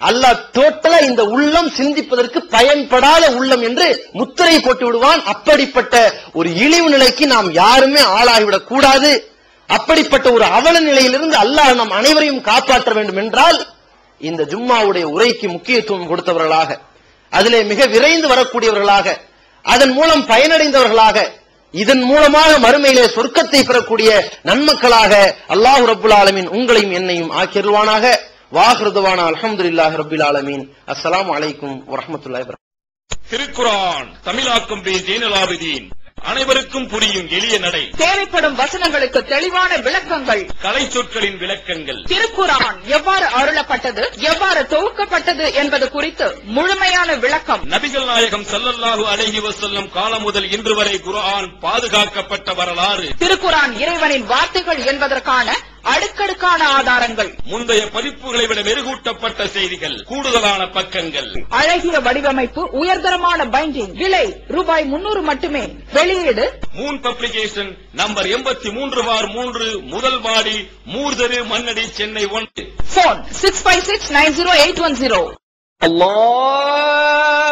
அல்லாஹ் டோட்டலா இந்த உள்ளம் சிந்திப்பதற்கு பயன்படாத உள்ளம் என்று முத்திரை போட்டு விடுவான். அப்படிப்பட்ட ஒரு இழிவு நிலைக்கு நாம் யாருமே ஆளாகிவிடக் கூடாது. அப்படிப்பட்ட ஒரு அவல நிலையிலிருந்து அல்லாஹ் நம் அனைவரையும் காப்பாற்ற வேண்டும் என்றால் இந்த ஜும்மாவுடைய உரைக்கு முக்கியத்துவம் கொடுத்தவர்களாக, அதிலே மிக விரைந்து வரக்கூடியவர்களாக, அதன் மூலம் பயனடைந்தவர்களாக, இதன் மூலமாக மறுமையிலே சொர்க்கத்தை பெறக்கூடிய நன்மக்களாக அல்லாஹ் ரப்புல் ஆலமீன் உங்களையும் என்னையும் ஆக்கிருவானாக. வாஹிருதுவானா அல்ஹம்துலில்லாஹி ரப்பில் ஆலமீன். அஸ்ஸலாமு அலைக்கும் வரஹ்மத்துல்லாஹி வபரகாத்துஹு. திருக்குர்ஆன் தமிழாக்கம் பி ஜெய்னுல் ஆபிதீன். அனைவருக்கும் புரியும் எளிய நடை, தேவைப்படும் வசனங்களுக்கு தெளிவான விளக்கங்கள், கலை சொற்களின் விளக்கங்கள், திருக்குர்ஆன் எவ்வாறு அருளப்பட்டது, எவ்வாறு தொகுக்கப்பட்டது என்பது குறித்து முழுமையான விளக்கம். நபிகள் நாயகம் ஸல்லல்லாஹு அலைஹி வஸல்லம் காலம் முதல் இன்று வரை குர்ஆன் பாதுகாக்கப்பட்ட வரலாறு, திருக்குர்ஆன் இறைவனின் வார்த்தைகள் என்பதற்கான அடுக்கடுக்கான ஆதாரங்கள், முந்தைய பதிப்புகளை விட மெருகூட்டப்பட்ட செய்திகள், கூடுதலான பக்கங்கள், அழகிய வடிவமைப்பு, உயர்தரமான பைண்டிங். விலை ரூபாய் 300 மட்டுமே. வெளியீடு மூன் பப்ளிகேஷன், நம்பர் 83/3, முதல் மாடி, மூர்தரு, மண்ணடி, சென்னை 1. போன் 65690810. அல்லாஹ்